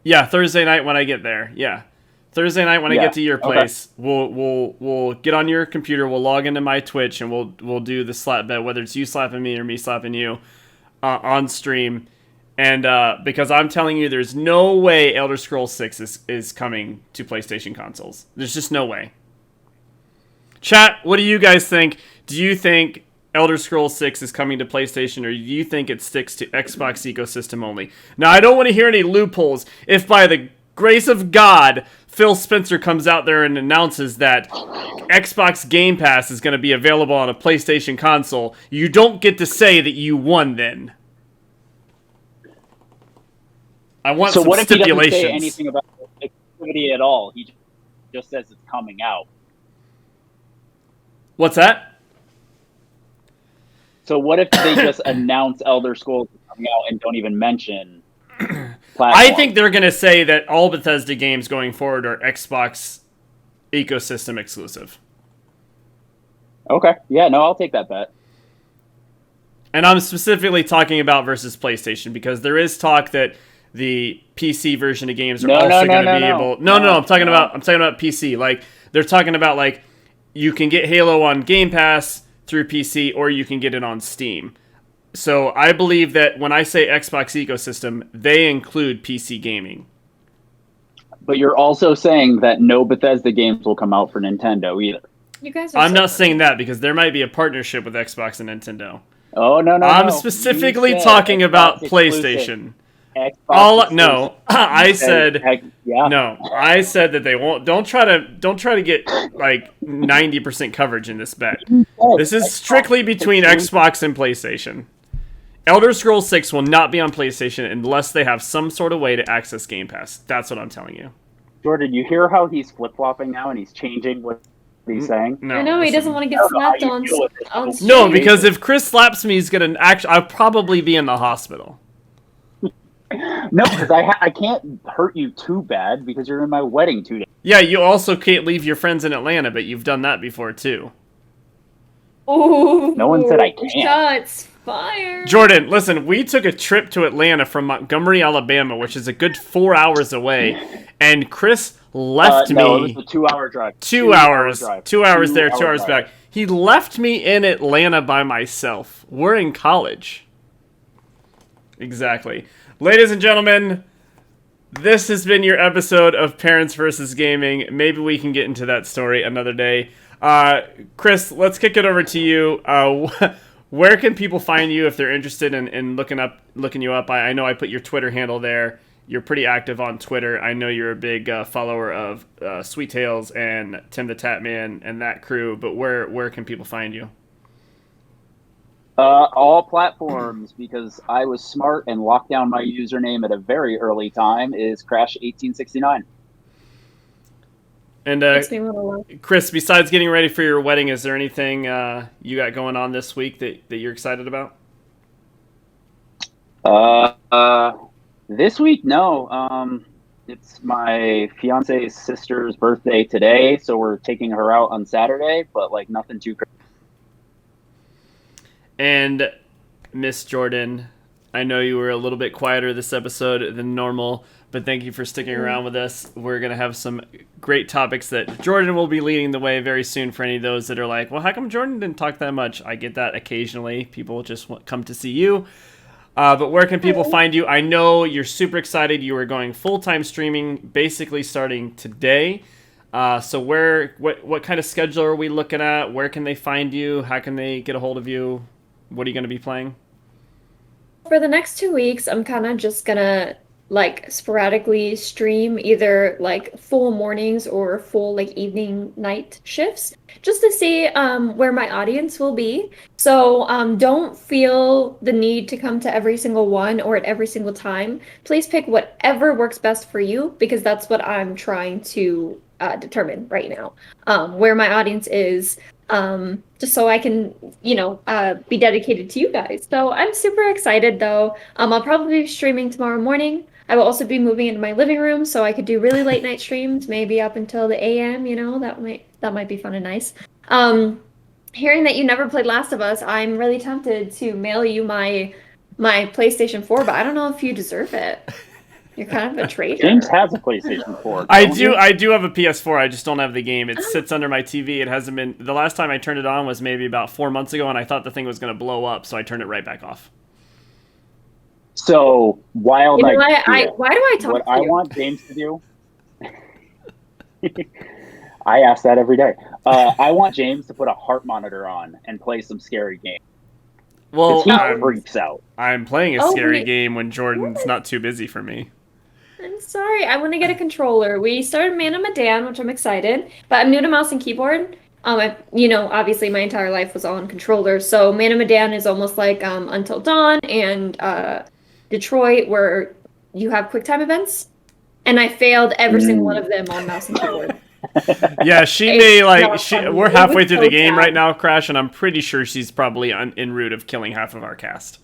Yeah, Thursday night when I get there. Yeah. Thursday night when I get to your place, we'll get on your computer, we'll log into my Twitch, and we'll do the slap bet, whether it's you slapping me or me slapping you on stream. And because I'm telling you, there's no way Elder Scrolls 6 is coming to PlayStation consoles. There's just no way. Chat, what do you guys think? Do you think Elder Scrolls 6 is coming to PlayStation, or do you think it sticks to Xbox ecosystem only? Now, I don't want to hear any loopholes. If by the grace of God, Phil Spencer comes out there and announces that Xbox Game Pass is going to be available on a PlayStation console, you don't get to say that you won then. I want some stipulations. So what if he doesn't say anything about exclusivity at all? He just says it's coming out. What's that? So what if they just announce Elder Scrolls coming out and don't even mention platform? I think they're going to say that all Bethesda games going forward are Xbox ecosystem exclusive. Okay. Yeah, no, I'll take that bet. And I'm specifically talking about versus PlayStation, because there is talk that the PC version of games are also going to be able... No, I'm talking about PC. Like, they're talking about, like, you can get Halo on Game Pass through PC, or you can get it on Steam. So I believe that when I say Xbox ecosystem, they include PC gaming. But you're also saying that no Bethesda games will come out for Nintendo either. You guys are I'm not saying that, because there might be a partnership with Xbox and Nintendo. Oh, no. I'm specifically talking about PlayStation. I said that they won't. Don't try to get like 90% coverage in this bet. This is strictly between Xbox and PlayStation. Elder Scrolls 6 will not be on PlayStation unless they have some sort of way to access Game Pass. That's what I'm telling you. Jordan, you hear how he's flip-flopping now and he's changing what he's saying? No, I know he doesn't want to get slapped on stream. No, because if Chris slaps me, he's gonna I'll probably be in the hospital. No, because I can't hurt you too bad because you're in my wedding 2 days. Yeah, you also can't leave your friends in Atlanta, but you've done that before too. Ooh, no one said I can't. Shots fired. Jordan, listen, we took a trip to Atlanta from Montgomery, Alabama, which is a good 4 hours away, and Chris left me. No, it was a 2-hour drive. 2 hours. 2 hours there, 2 hours back. He left me in Atlanta by myself. We're in college. Exactly. Ladies and gentlemen, this has been your episode of Parents vs. Gaming. Maybe we can get into that story another day. Chris, let's kick it over to you. Where can people find you if they're interested in looking you up? I know I put your Twitter handle there. You're pretty active on Twitter. I know you're a big follower of Sweet Tales and Tim the Tatman and that crew, but where can people find you? All platforms, because I was smart and locked down my username at a very early time, is Crash1869. And Makes me want to laugh. Chris, besides getting ready for your wedding, is there anything you got going on this week that you're excited about? This week, no. It's my fiance's sister's birthday today, so we're taking her out on Saturday, but like nothing too crazy. And Miss Jordan, I know you were a little bit quieter this episode than normal, but thank you for sticking around with us. We're going to have some great topics that Jordan will be leading the way very soon for any of those that are like, well, how come Jordan didn't talk that much? I get that occasionally. People just come to see you. But where can people find you? I know you're super excited. You are going full-time streaming basically starting today. So what kind of schedule are we looking at? Where can they find you? How can they get a hold of you? What are you going to be playing? For the next 2 weeks, I'm kind of just gonna like sporadically stream either like full mornings or full like evening night shifts just to see where my audience will be. So don't feel the need to come to every single one or at every single time. Please pick whatever works best for you, because that's what I'm trying to determine right now, where my audience is. Just so I can, be dedicated to you guys. So I'm super excited though. I'll probably be streaming tomorrow morning. I will also be moving into my living room, so I could do really late night streams, maybe up until the AM, that might be fun and nice. Hearing that you never played Last of Us, I'm really tempted to mail you my PlayStation 4, but I don't know if you deserve it. You're kind of a traitor. James has a PlayStation 4. I do have a PS4. I just don't have the game. It sits under my TV. It hasn't been. The last time I turned it on was maybe about 4 months ago, and I thought the thing was going to blow up, so I turned it right back off. So wild idea. Why do I talk what to I you? want James to do? I ask that every day. I want James to put a heart monitor on and play some scary games. Well, He freaks out. I'm playing a scary game when Jordan's not too busy for me. I'm sorry. I want to get a controller. We started Man of Medan, which I'm excited, but I'm new to mouse and keyboard. Obviously my entire life was on controllers, so Man of Medan is almost like Until Dawn and Detroit, where you have QuickTime events, and I failed every single one of them on mouse and keyboard. Yeah, we're halfway through the game right now, Crash, and I'm pretty sure she's probably en route of killing half of our cast.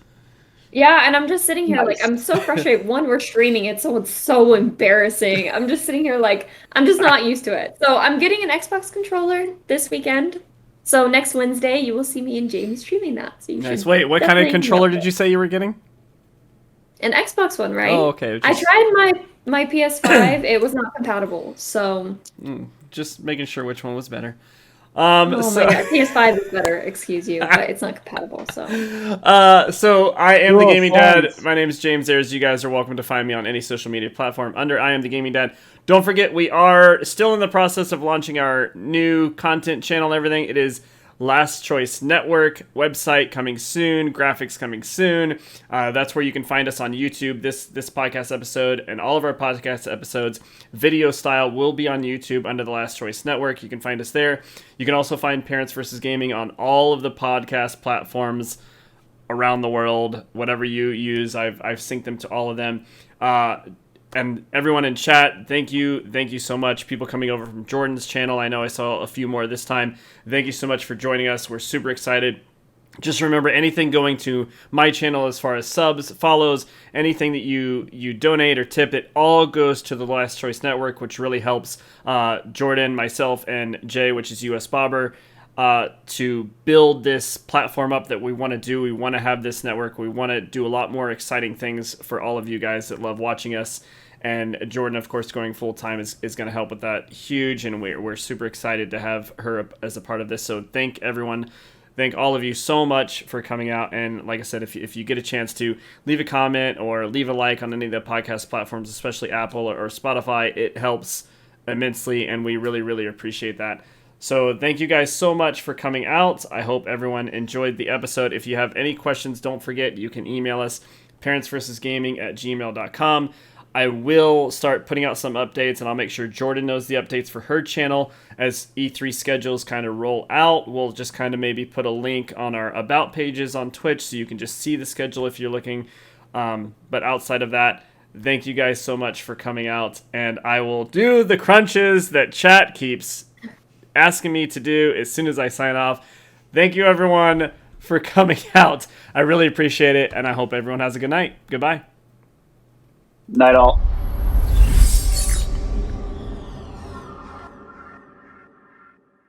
Yeah, and I'm just sitting here like, I'm so frustrated. One, we're streaming it, so it's so embarrassing. I'm just sitting here like, I'm just not used to it. So I'm getting an Xbox controller this weekend. So next Wednesday, you will see me and Jamie streaming that. So nice. Wait, what kind of controller did you say you were getting? An Xbox one, right? Oh, okay. I tried my PS5. It was not compatible, so... Just making sure which one was better. My God, PS5 is better, excuse you, but it's not compatible, so... So I am the Gaming Dad. My name is James Ayers. You guys are welcome to find me on any social media platform under I Am the Gaming Dad. Don't forget, we are still in the process of launching our new content channel and everything. It is Last Choice Network, website coming soon, graphics coming soon. That's where you can find us on YouTube. This podcast episode and all of our podcast episodes, video style, will be on YouTube under the Last Choice Network. You can find us there. You can also find Parents vs. Gaming on all of the podcast platforms around the world. Whatever you use, I've synced them to all of them. And everyone in chat, thank you so much. People coming over from Jordan's channel, I know I saw a few more this time. Thank you so much for joining us. We're super excited. Just remember, anything going to my channel as far as subs, follows, anything that you donate or tip, it all goes to the Last Choice Network, which really helps Jordan, myself, and Jay, which is US Bobber, to build this platform up that we want to do. We want to have this network. We want to do a lot more exciting things for all of you guys that love watching us. And Jordan, of course, going full-time is going to help with that huge, and we're super excited to have her as a part of this. So thank all of you so much for coming out. And like I said, if you get a chance to leave a comment or leave a like on any of the podcast platforms, especially Apple or Spotify, it helps immensely, and we really, really appreciate that. So thank you guys so much for coming out. I hope everyone enjoyed the episode. If you have any questions, don't forget, you can email us, parentsversusgaming@gmail.com. I will start putting out some updates, and I'll make sure Jordan knows the updates for her channel as E3 schedules kind of roll out. We'll just kind of maybe put a link on our About pages on Twitch so you can just see the schedule if you're looking. But outside of that, thank you guys so much for coming out, and I will do the crunches that chat keeps asking me to do as soon as I sign off. Thank you, everyone, for coming out. I really appreciate it, and I hope everyone has a good night. Goodbye. Night all.